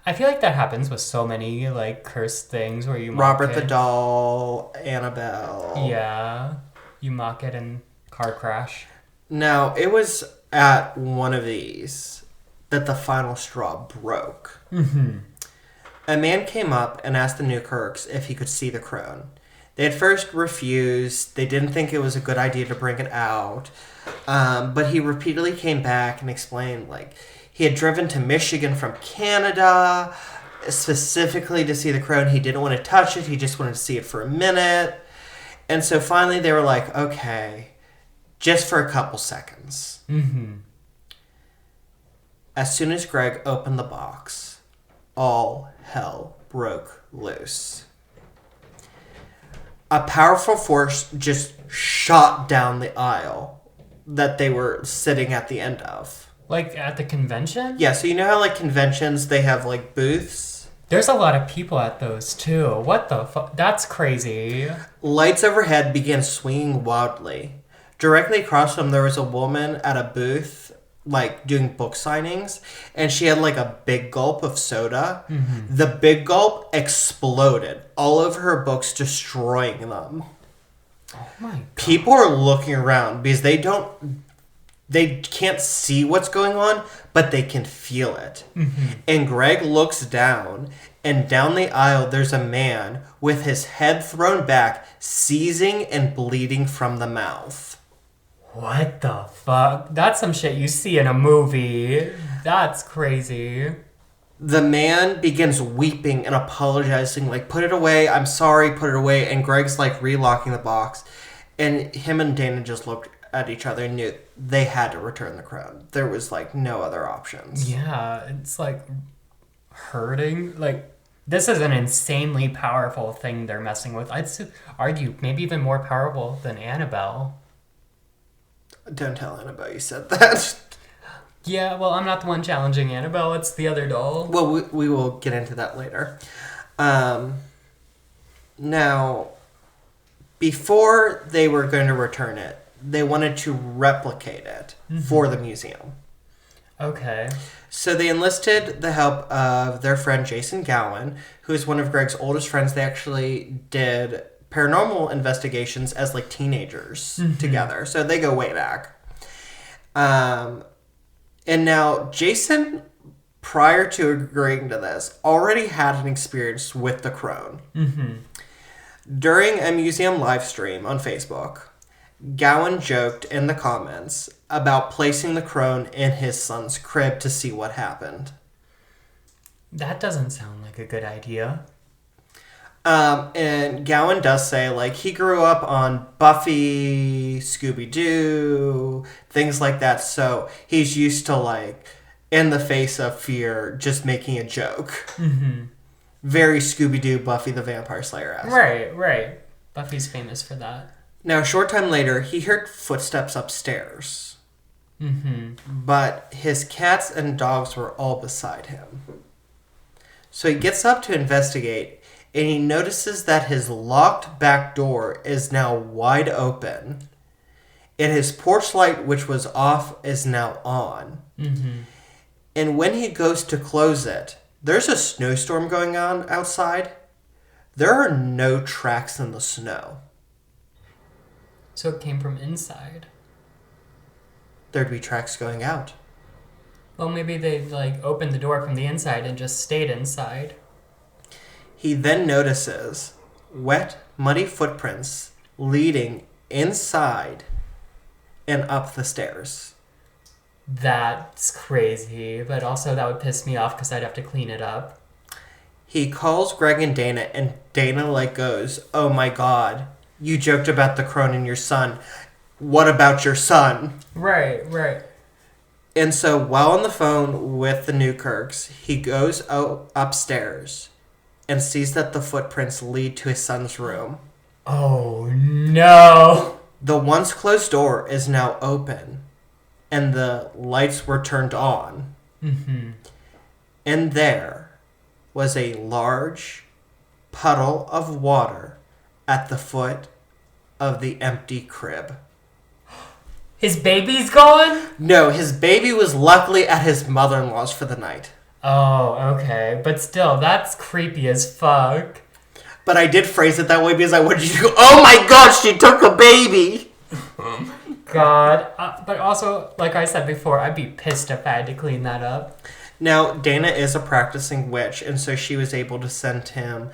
I feel like that happens with so many, like, cursed things where you mock Robert it. the Doll, Annabelle. Yeah. You mock it and car crash. Now, it was at one of these that the final straw broke. Mm-hmm. A man came up and asked the Newkirks if he could see the Crone. They at first refused. They didn't think it was a good idea to bring it out. But he repeatedly came back and explained, like, he had driven to Michigan from Canada specifically to see the Crone. He didn't want to touch it. He just wanted to see it for a minute. And so finally they were like, okay, just for a couple seconds. Mm-hmm. As soon as Greg opened the box, all hell broke loose. A powerful force just shot down the aisle that they were sitting at the end of. Like at the convention? Yeah, so you know how, like, conventions, they have, like, booths? There's a lot of people at those, too. What the fuck? That's crazy. Lights overhead began swinging wildly. Directly across from them, there was a woman at a booth, like, doing book signings, and she had, like, a big gulp of soda. Mm-hmm. The big gulp exploded all over her books, destroying them. Oh my god. People are looking around because they can't see what's going on, but they can feel it. Mm-hmm. And Greg looks down, and down the aisle there's a man with his head thrown back, seizing and bleeding from the mouth. What the fuck? That's some shit you see in a movie. That's crazy. The man begins weeping and apologizing, like, put it away, I'm sorry, put it away. And Greg's, like, relocking the box. And him and Dana just looked at each other and knew they had to return the Crone. There was, like, no other options. Yeah, it's like hurting. Like, this is an insanely powerful thing they're messing with. I'd argue maybe even more powerful than Annabelle. Don't tell Annabelle you said that. Yeah, well, I'm not the one challenging Annabelle. It's the other doll. Well, we will get into that later. Now, before they were going to return it, they wanted to replicate it for the museum. Okay. So they enlisted the help of their friend Jason Gowan, who is one of Greg's oldest friends. They actually did paranormal investigations as, like, teenagers together. So they go way back. And now Jason, prior to agreeing to this, already had an experience with the Crone. Mm-hmm. During a museum live stream on Facebook, Gowan joked in the comments about placing the Crone in his son's crib to see what happened. That doesn't sound like a good idea. And Gowan does say, like, he grew up on Buffy, Scooby-Doo, things like that, so he's used to, like, in the face of fear, just making a joke. Mm-hmm. Very Scooby-Doo, Buffy the Vampire Slayer-esque. Right. Buffy's famous for that. Now, a short time later, he heard footsteps upstairs. Mm-hmm. But his cats and dogs were all beside him. So he gets up to investigate, and he notices that his locked back door is now wide open, And his porch light, which was off, is now on. Mm-hmm. And when he goes to close it, there's a snowstorm going on outside. There are no tracks in the snow. So it came from inside. There'd be tracks going out. Well, maybe they opened the door from the inside and just stayed inside. He then notices wet, muddy footprints leading inside and up the stairs. That's crazy, but also that would piss me off because I'd have to clean it up. He calls Greg and Dana goes, "Oh my God, you joked about the Crone and your son. What about your son?" Right. And so while on the phone with the Newkirks, he goes upstairs and sees that the footprints lead to his son's room. Oh no! The once closed door is now open, and the lights were turned on. Mm-hmm. And there was a large puddle of water at the foot of the empty crib. His baby's gone? No, his baby was luckily at his mother-in-law's for the night. Oh, okay. But still, that's creepy as fuck. But I did phrase it that way because I wanted you to go, "Oh my God, she took a baby!" God. But also, like I said before, I'd be pissed if I had to clean that up. Now, Dana is a practicing witch, and so she was able to send him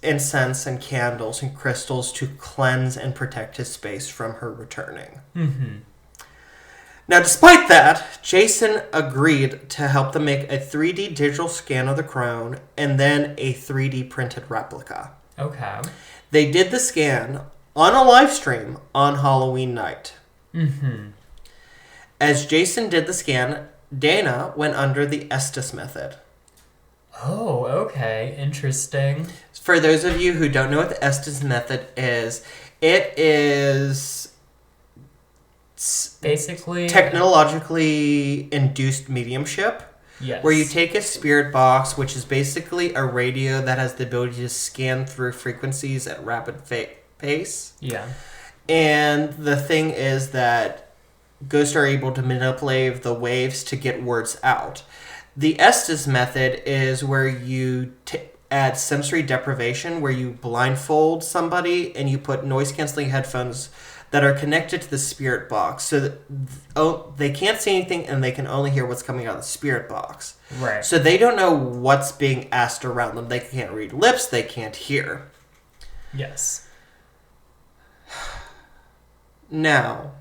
incense and candles and crystals to cleanse and protect his space from her returning. Mm-hmm. Now, despite that, Jason agreed to help them make a 3D digital scan of the Crone and then a 3D printed replica. Okay. They did the scan on a live stream on Halloween night. Mm-hmm. As Jason did the scan, Dana went under the Estes method. Oh, okay. Interesting. For those of you who don't know what the Estes method is, it is basically technologically induced mediumship. Yes. Where you take a spirit box, which is basically a radio that has the ability to scan through frequencies at rapid pace. Yeah. And the thing is that ghosts are able to manipulate the waves to get words out. The Estes method is where you add sensory deprivation, where you blindfold somebody and you put noise-canceling headphones that are connected to the spirit box so that they can't see anything and they can only hear what's coming out of the spirit box. Right. So they don't know what's being asked around them. They can't read lips. They can't hear. Yes. Now,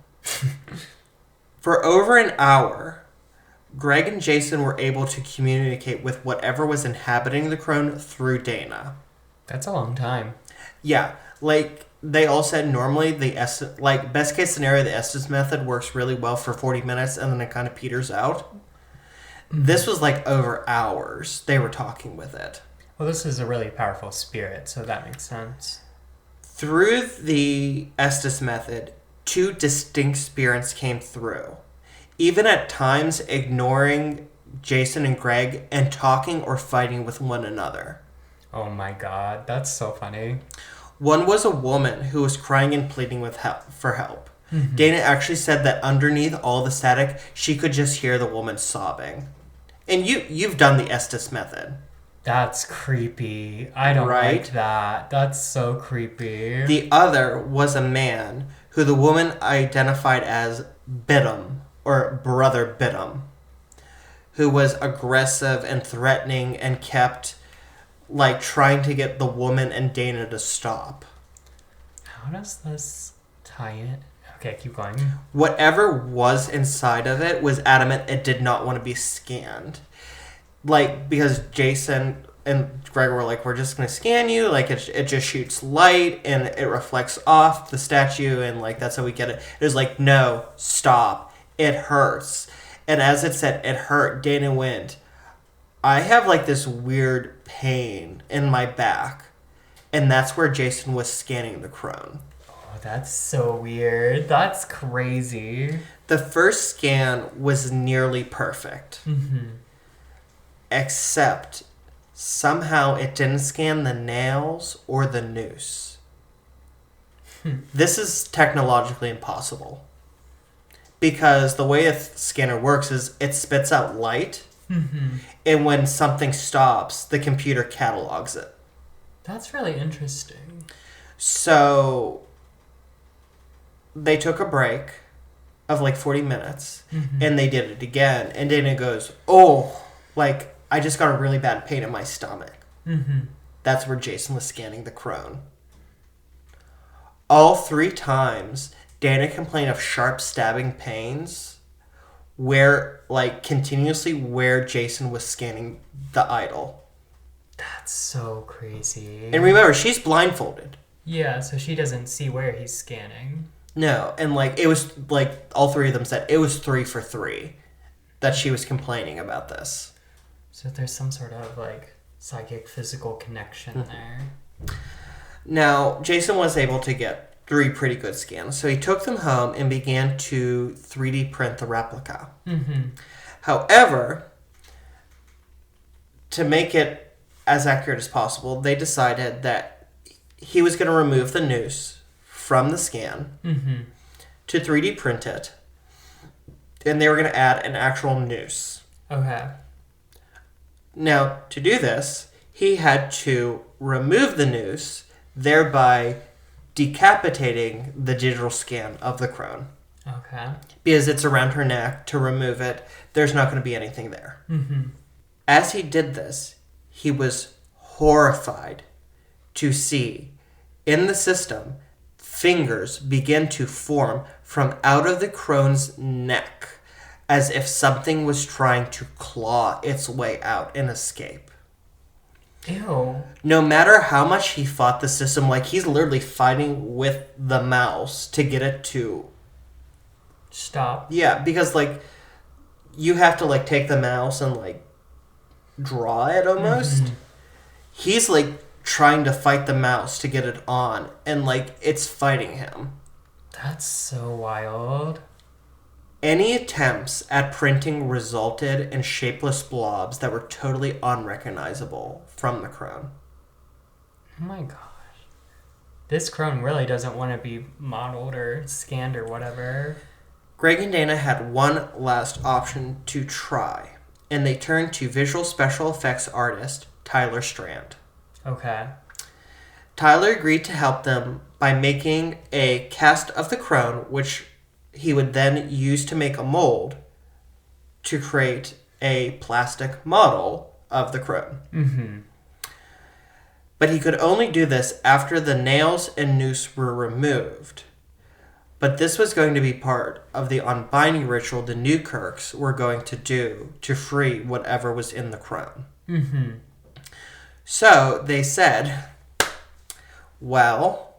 for over an hour, Greg and Jason were able to communicate with whatever was inhabiting the Crone through Dana. That's a long time. Yeah, they all said normally best case scenario, the Estes method works really well for 40 minutes and then it kind of peters out. Mm-hmm. This was over hours they were talking with it. Well, this is a really powerful spirit, so that makes sense. Through the Estes method, 2 distinct spirits came through, even at times ignoring Jason and Greg and talking or fighting with one another. Oh my God, that's so funny. One was a woman who was crying and pleading for help. Mm-hmm. Dana actually said that underneath all the static, she could just hear the woman sobbing. And you've done the Estes method. That's creepy. I don't like that. That's so creepy. The other was a man who the woman identified as Bidum, or Brother Bidum, who was aggressive and threatening and kept trying to get the woman and Dana to stop. How does this tie in? Okay, keep going. Whatever was inside of it was adamant it did not want to be scanned. Because Jason and Greg were we're just going to scan you. It just shoots light and it reflects off the statue and that's how we get it. It was no, stop. It hurts. And as it said, it hurt, Dana went, I have this weird pain in my back. And that's where Jason was scanning the Crone. Oh, that's so weird. That's crazy. The first scan was nearly perfect. Mm-hmm. Except somehow it didn't scan the nails or the noose. This is technologically impossible. Because the way a scanner works is it spits out light, and when something stops, the computer catalogs it. That's really interesting. So they took a break of like 40 minutes, and they did it again. And Dana goes, oh, like, I just got a really bad pain in my stomach. That's where Jason was scanning the Crone. All 3 times, Dana complained of sharp stabbing pains continuously where Jason was scanning the idol. That's so crazy. And remember, she's blindfolded. Yeah, so she doesn't see where he's scanning. No, and it was all 3 of them said it was 3 for 3 that she was complaining about this. So there's some sort of psychic physical connection there. Now, Jason was able to get 3 pretty good scans, so he took them home and began to 3D print the replica. However, to make it as accurate as possible, they decided that he was going to remove the noose from the scan to 3D print it, and they were going to add an actual noose. Okay. Now, to do this, he had to remove the noose, thereby decapitating the digital scan of the Crone. Okay. Because it's around her neck. To remove it, there's not going to be anything there. As he did this, he was horrified to see in the system fingers begin to form from out of the Crone's neck as if something was trying to claw its way out and escape. Ew. No matter how much he fought the system, he's literally fighting with the mouse to get it to stop. Yeah, because you have to take the mouse and draw it almost. He's trying to fight the mouse to get it on, and it's fighting him. That's so wild. Any attempts at printing resulted in shapeless blobs that were totally unrecognizable from the Crone. Oh my gosh. This Crone really doesn't want to be modeled or scanned or whatever. Greg and Dana had one last option to try, and they turned to visual special effects artist Tyler Strand. Okay. Tyler agreed to help them by making a cast of the Crone, which he would then use to make a mold to create a plastic model of the Crone. But he could only do this after the nails and noose were removed. But this was going to be part of the unbinding ritual the Newkirks were going to do to free whatever was in the Crone. So they said, well,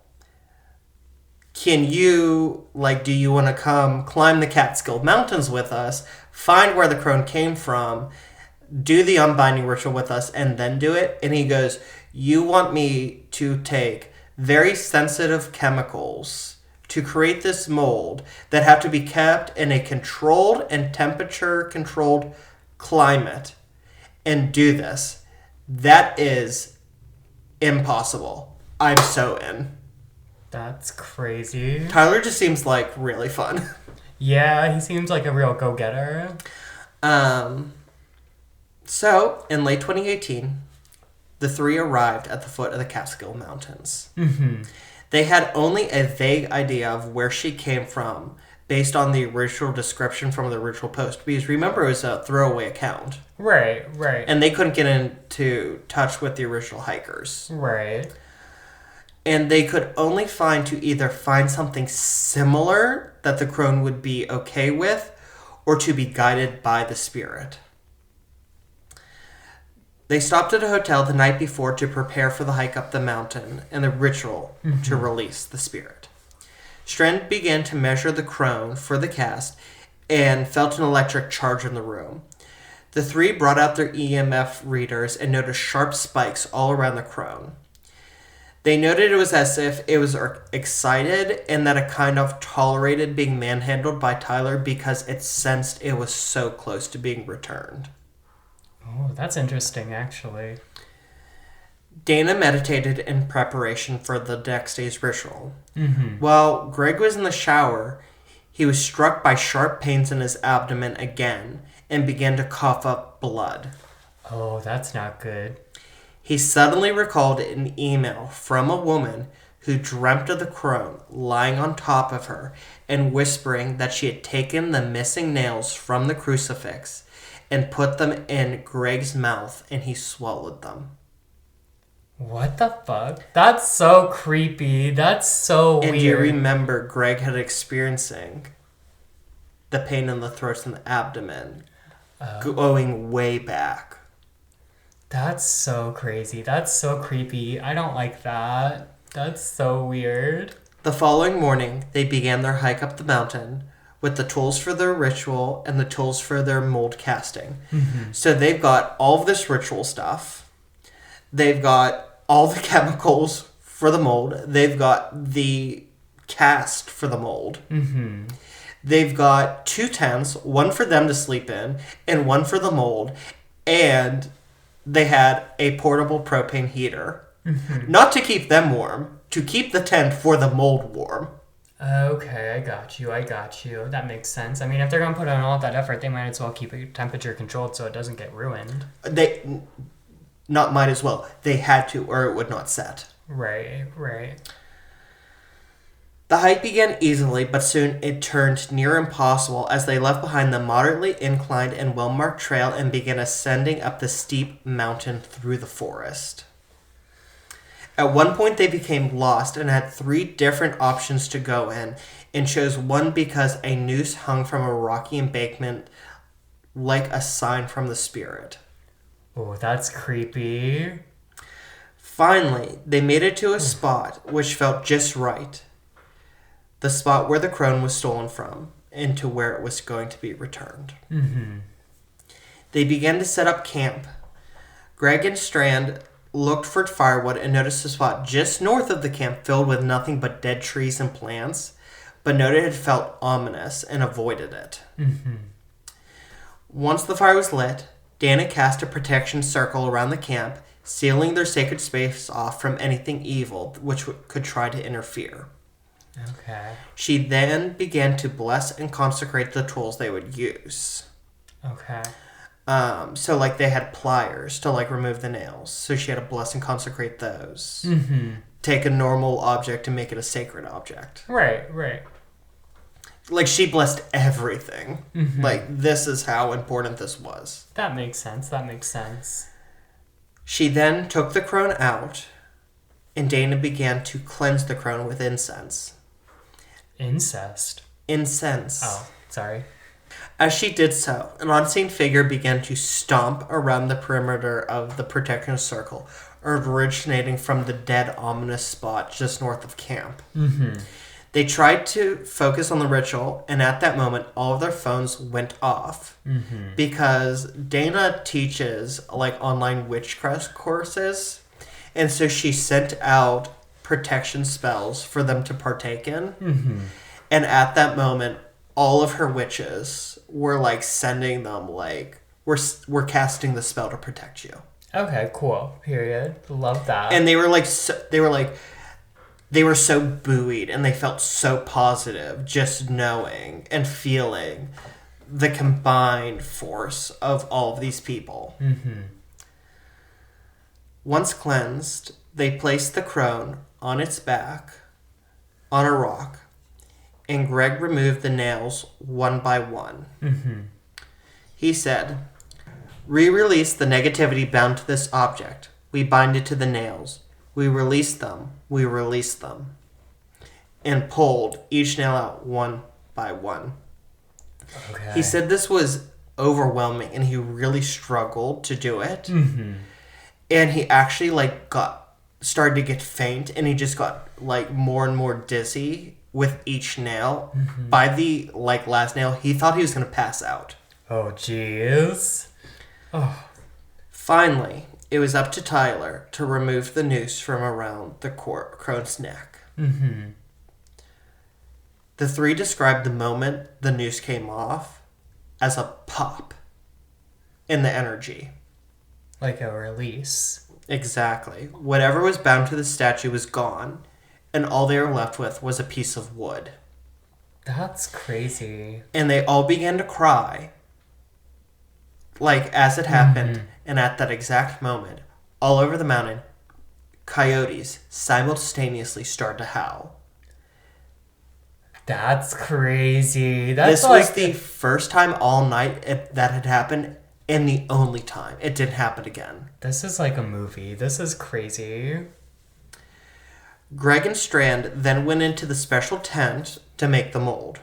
can you, do you want to come climb the Catskill Mountains with us, find where the Crone came from, do the unbinding ritual with us, and then do it? And he goes, you want me to take very sensitive chemicals to create this mold that have to be kept in a controlled and temperature-controlled climate and do this. That is impossible. I'm so in. That's crazy. Tyler just seems really fun. Yeah, he seems like a real go-getter. So, in late 2018, the 3 arrived at the foot of the Catskill Mountains. They had only a vague idea of where she came from based on the original description from the original post. Because remember, it was a throwaway account. Right. And they couldn't get into touch with the original hikers. Right. And they could only either find something similar that the Crone would be okay with, or to be guided by the spirit. They stopped at a hotel the night before to prepare for the hike up the mountain and the ritual to release the spirit. Strand began to measure the Crone for the cast and felt an electric charge in the room. The 3 brought out their EMF readers and noticed sharp spikes all around the Crone. They noted it was as if it was excited and that it kind of tolerated being manhandled by Tyler because it sensed it was so close to being returned. Oh, that's interesting, actually. Dana meditated in preparation for the next day's ritual. Mm-hmm. While Greg was in the shower, he was struck by sharp pains in his abdomen again and began to cough up blood. Oh, that's not good. He suddenly recalled an email from a woman who dreamt of the crone lying on top of her and whispering that she had taken the missing nails from the crucifix and put them in Greg's mouth and he swallowed them. What the fuck? That's so creepy. That's so And weird. you remember Greg had experiencing the pain in the throat and the abdomen going way back. That's so crazy. That's so creepy. I don't like that. That's so weird. The following morning, they began their hike up the mountain with the tools for their ritual and the tools for their mold casting. Mm-hmm. So they've got all of this ritual stuff. They've got all the chemicals for the mold. They've got the cast for the mold. Mm-hmm. They've got 2 tents, one for them to sleep in and one for the mold. And they had a portable propane heater. Mm-hmm. Not to keep them warm, to keep the tent for the mold warm. Okay, I got you. That makes sense. I mean, if they're going to put in all that effort, they might as well keep it temperature controlled so it doesn't get ruined. They not might as well. They had to, or it would not set. Right. The hike began easily, but soon it turned near impossible as they left behind the moderately inclined and well-marked trail and began ascending up the steep mountain through the forest. At one point, they became lost and had 3 different options to go in, and chose one because a noose hung from a rocky embankment like a sign from the spirit. Oh, that's creepy. Finally, they made it to a spot which felt just right. The spot where the crone was stolen from, and to where it was going to be returned. Mm-hmm. They began to set up camp. Greg and Strand looked for firewood and noticed a spot just north of the camp filled with nothing but dead trees and plants, but noted it felt ominous and avoided it. Mm-hmm. Once the fire was lit, Dana cast a protection circle around the camp, sealing their sacred space off from anything evil which could try to interfere. Okay. She then began to bless and consecrate the tools they would use. Okay. So like they had pliers to like remove the nails. So she had to bless and consecrate those. Mm-hmm. Take a normal object and make it a sacred object. Right. Like she blessed everything. Mm-hmm. Like this is how important this was. That makes sense. She then took the crone out and Dana began to cleanse the crone with incense. Incest. Incense. Oh, sorry. As she did so, an unseen figure began to stomp around the perimeter of the protection circle, originating from the dead, ominous spot just north of camp. Mm-hmm. They tried to focus on the ritual, and at that moment, all of their phones went off. Mm-hmm. Because Dana teaches, like, online witchcraft courses, and so she sent out protection spells for them to partake in. Mm-hmm. And at that moment, all of her witches were like sending them like we're casting the spell to protect you. Okay, cool. Period. Love that. And they were so buoyed and they felt so positive just knowing and feeling the combined force of all of these people. Mm-hmm. Once cleansed, they placed the crone on its back on a rock, and Greg removed the nails one by one. Mm-hmm. He said, "Re-release the negativity bound to this object. We bind it to the nails. We release them. We release them." And pulled each nail out one by one. Okay. He said this was overwhelming and he really struggled to do it. Mm-hmm. And he actually started to get faint and he just got like more and more dizzy with each nail. Mm-hmm. By the last nail, he thought he was going to pass out. Oh, jeez. Oh. Finally, it was up to Tyler to remove the noose from around the crone's neck. Mm-hmm. The 3 described the moment the noose came off as a pop in the energy. Like a release. Exactly. Whatever was bound to the statue was gone, and all they were left with was a piece of wood. That's crazy. And they all began to cry, like, as it happened, and at that exact moment, all over the mountain, coyotes simultaneously started to howl. That's crazy. That's This was the first time all night that had happened, and the only time. It didn't happen again. This is like a movie. This is crazy. Greg and Strand then went into the special tent to make the mold.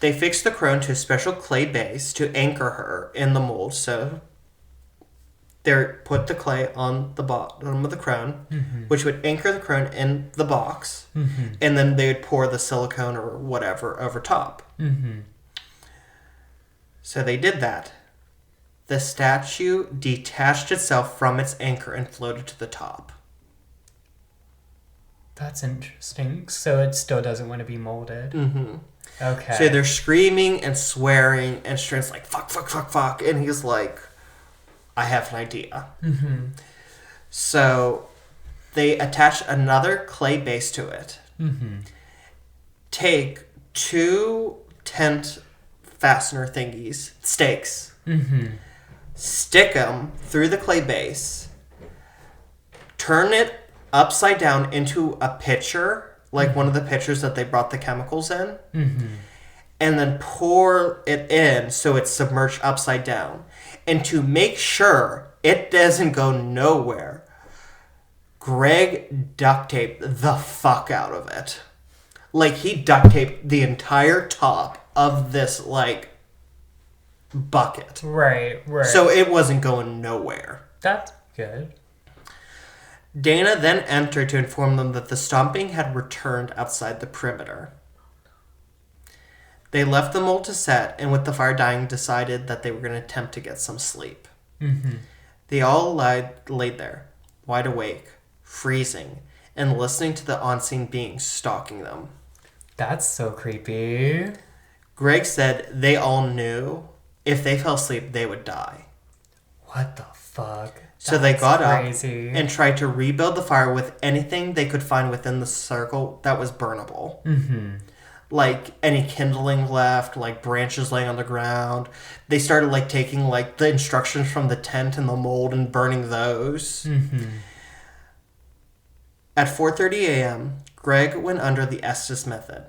They fixed the crone to a special clay base to anchor her in the mold. So they put the clay on the bottom of the crone, which would anchor the crone in the box, and then they would pour the silicone or whatever over top. So they did that. The statue detached itself from its anchor and floated to the top. That's interesting. So it still doesn't want to be molded. Okay. So they're screaming and swearing, and Strand's like, fuck, fuck, fuck, fuck. And he's like, I have an idea. So they attach another clay base to it. Take 2 tent fastener thingies, stakes, stick them through the clay base, turn it upside down into a pitcher, like one of the pitchers that they brought the chemicals in, and then pour it in so it's submerged upside down. And to make sure it doesn't go nowhere, Greg duct taped the fuck out of it. Like, he duct taped the entire top of this, like, bucket. Right. So it wasn't going nowhere. That's good. Dana then entered to inform them that the stomping had returned outside the perimeter. They left the mold to set, and with the fire dying, decided that they were going to attempt to get some sleep. They all laid there, wide awake, freezing, and listening to the unseen beings stalking them. That's so creepy. Greg said they all knew if they fell asleep, they would die. What the fuck? So they got crazy. up and tried to rebuild the fire with anything they could find within the circle that was burnable. Like any kindling left, like branches laying on the ground. They started like taking like the instructions from the tent and the mold and burning those. At 4:30 a.m., Greg went under the Estes method.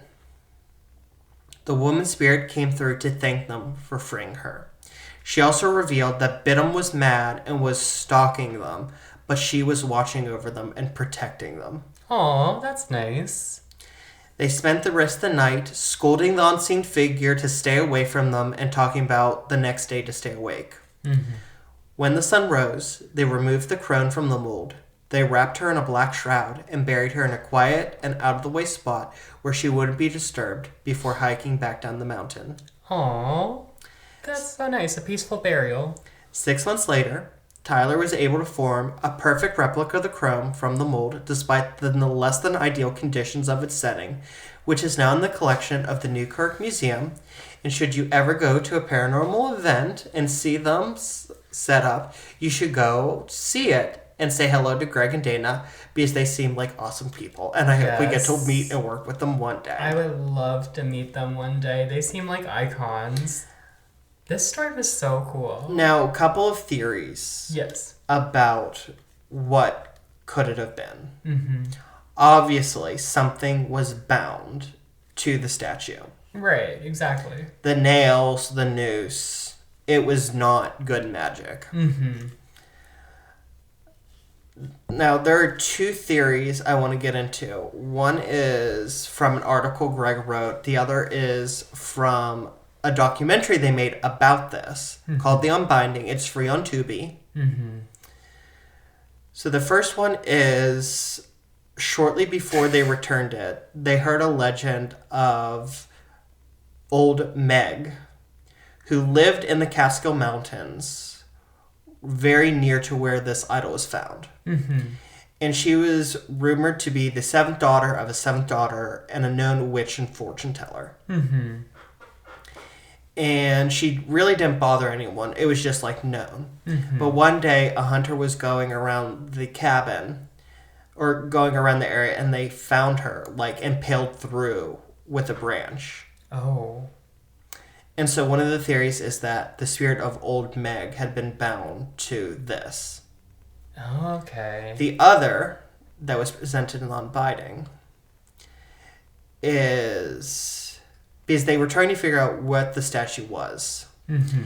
The woman's spirit came through to thank them for freeing her. She also revealed that Bidham was mad and was stalking them, but she was watching over them and protecting them. Aw, that's nice. They spent the rest of the night scolding the unseen figure to stay away from them and talking about the next day to stay awake. When the sun rose, they removed the crone from the mold. They wrapped her in a black shroud and buried her in a quiet and out-of-the-way spot where she wouldn't be disturbed before hiking back down the mountain. Aw, that's so nice. A peaceful burial. 6 months later, Tyler was able to form a perfect replica of the crone from the mold despite the less than ideal conditions of its setting, which is now in the collection of the Newkirk Museum. And should you ever go to a paranormal event and see them set up, you should go see it and say hello to Greg and Dana because they seem like awesome people. And I hope we get to meet and work with them one day. I would love to meet them one day. They seem like icons. This story was so cool. Now, a couple of theories. Yes. About what could it have been. Obviously, something was bound to the statue. Right, exactly. The nails, the noose. It was not good magic. Now, there are 2 theories I want to get into. One is from an article Greg wrote. The other is from a documentary they made about this called The Unbinding. It's free on Tubi. So the first one is shortly before they returned it, they heard a legend of old Meg, who lived in the Catskill Mountains, very near to where this idol was found. And she was rumored to be the 7th daughter of a 7th daughter and a known witch and fortune teller. And she really didn't bother anyone. It was just like known. Mm-hmm. But one day a hunter was going around the cabin or going around the area, and they found her like impaled through with a branch. Oh. And so one of the theories is that the spirit of old Meg had been bound to this. Okay. The other that was presented in non-binding is because they were trying to figure out what the statue was. Mm-hmm.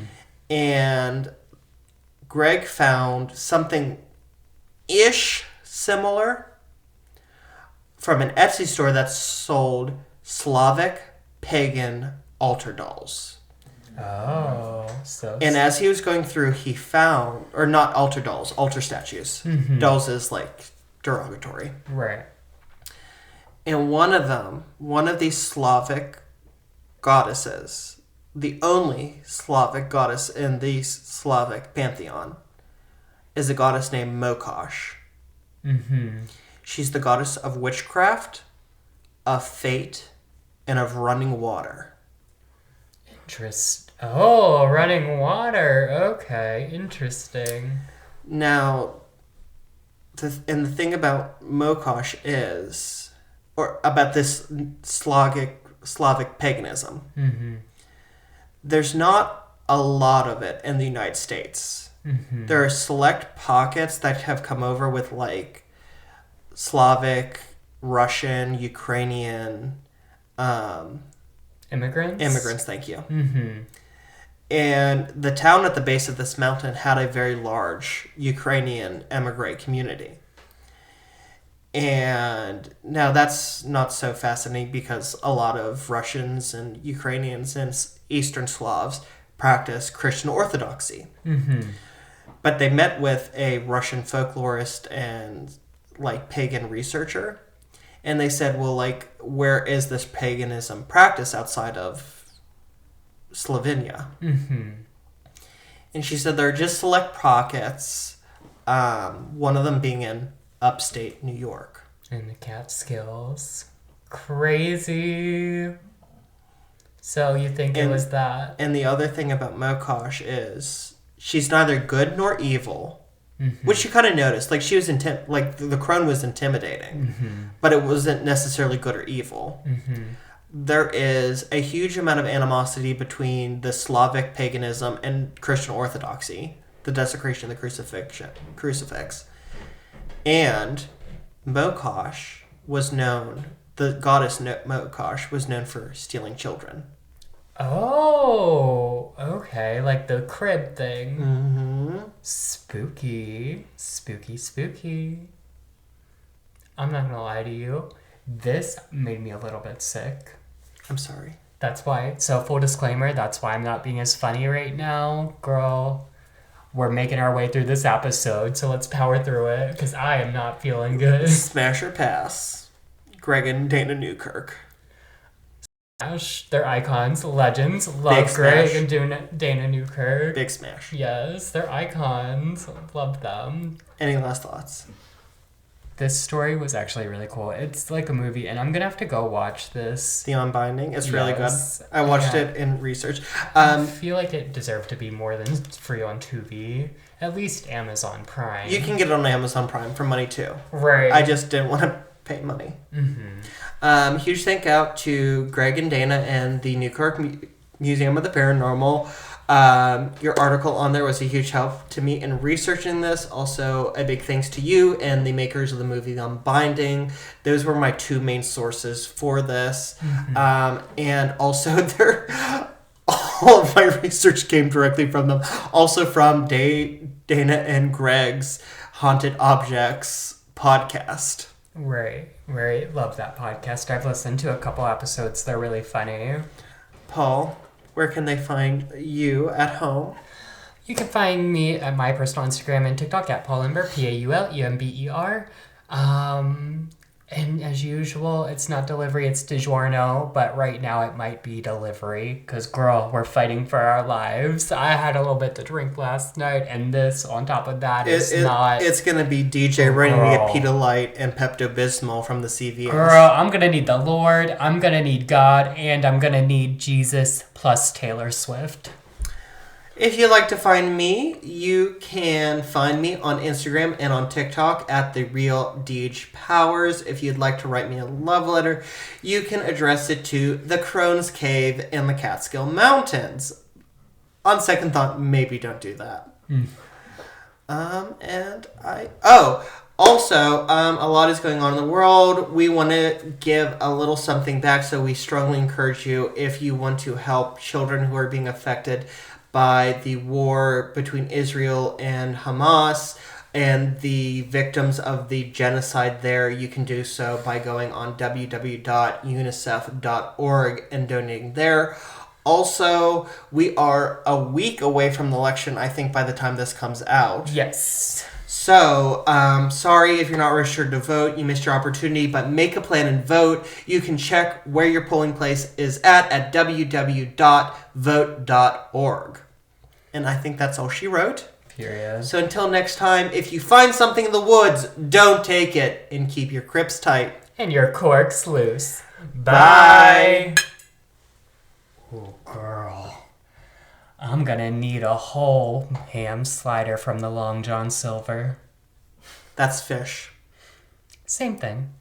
And Greg found something ish similar from an Etsy store that sold Slavic pagan altar dolls. Oh, so. And as he was going through, he found, or not altar dolls, altar statues. Mm-hmm. Dolls is like derogatory. Right. And one of these Slavic goddesses, the only Slavic goddess in the Slavic pantheon, is a goddess named Mokosh. Mm-hmm. She's the goddess of witchcraft, of fate, and of running water. Oh, running water. Okay, interesting. Now, the thing about Mokosh is, or about this Slavic paganism, Mm-hmm. there's not a lot of it in the United States. Mm-hmm. There are select pockets that have come over with like Slavic, Russian, Ukrainian Immigrants, thank you. Mm-hmm. And the town at the base of this mountain had a very large Ukrainian emigre community. And now that's not so fascinating because a lot of Russians and Ukrainians and Eastern Slavs practice Christian Orthodoxy. Mm-hmm. But they met with a Russian folklorist and like pagan researcher. And they said, well, like, where is this paganism practiced outside of Slovenia? Mm-hmm. And she said there are just select pockets, one of them being in upstate New York. In the Catskills. Crazy. So you think it was that? And the other thing about Mokosh is she's neither good nor evil, Mm-hmm. which you kind of noticed. Like, she was like the crone was intimidating, Mm-hmm. but it wasn't necessarily good or evil. Mm-hmm. There is a huge amount of animosity between the Slavic paganism and Christian Orthodoxy, the desecration of the crucifix. And Mokosh was known, the goddess Mokosh was known for stealing children. Oh, okay. Like the crib thing. Mm-hmm. Spooky. Spooky, spooky. I'm not gonna lie to you. This made me a little bit sick. I'm sorry. That's why, so full disclaimer, that's why I'm not being as funny right now, girl. We're making our way through this episode, so let's power through it, because I am not feeling good. Smash or pass. Greg and Dana Newkirk. Smash. They're icons, legends. Love Big Greg smash. and Dana Newkirk. Big smash. Yes, they're icons. Love them. Any last thoughts? This story was actually really cool. It's like a movie, and I'm gonna have to go watch this. The Unbinding. It's really good. Yes. I watched Yeah. it in research. I feel like it deserved to be more than free on Tubi. At least Amazon Prime. You can get it on Amazon Prime for money too. Right. I just didn't want to pay money. Mm-hmm. Huge thank out to Greg and Dana and the Newkirk Museum of the Paranormal. Your article on there was a huge help to me in researching this. Also, a big thanks to you and the makers of the movie The Unbinding. Those were my two main sources for this. Mm-hmm. And also, all of my research came directly from them. Also from Dana and Greg's Haunted Objects podcast. Right. Love that podcast. I've listened to a couple episodes. They're really funny. Paul, where can they find you at home? You can find me at my personal Instagram and TikTok at Paul Lember, Paulember. And as usual, it's not delivery, it's DiGiorno, but right now it might be delivery, because girl, we're fighting for our lives. I had a little bit to drink last night, and this, on top of that, is not... It's going to be DJ running to get Pedialyte and Pepto-Bismol from the CVS. Girl, I'm going to need the Lord, I'm going to need God, and I'm going to need Jesus plus Taylor Swift. If you'd like to find me, you can find me on Instagram and on TikTok at The Real Deej Powers. If you'd like to write me a love letter, you can address it to the Crone's Cave in the Catskill Mountains. On second thought, maybe don't do that. Also, a lot is going on in the world. We want to give a little something back, so we strongly encourage you, if you want to help children who are being affected by the war between Israel and Hamas and the victims of the genocide there, you can do so by going on www.unicef.org and donating there. Also, we are a week away from the election, I think, by the time this comes out. Yes. So, sorry if you're not registered to vote. You missed your opportunity, but make a plan and vote. You can check where your polling place is at www.vote.org. And I think that's all she wrote. Period. So until next time, if you find something in the woods, don't take it, and keep your crips tight. And your corks loose. Bye. Oh, girl. I'm gonna need a whole ham slider from the Long John Silver. That's fish. Same thing.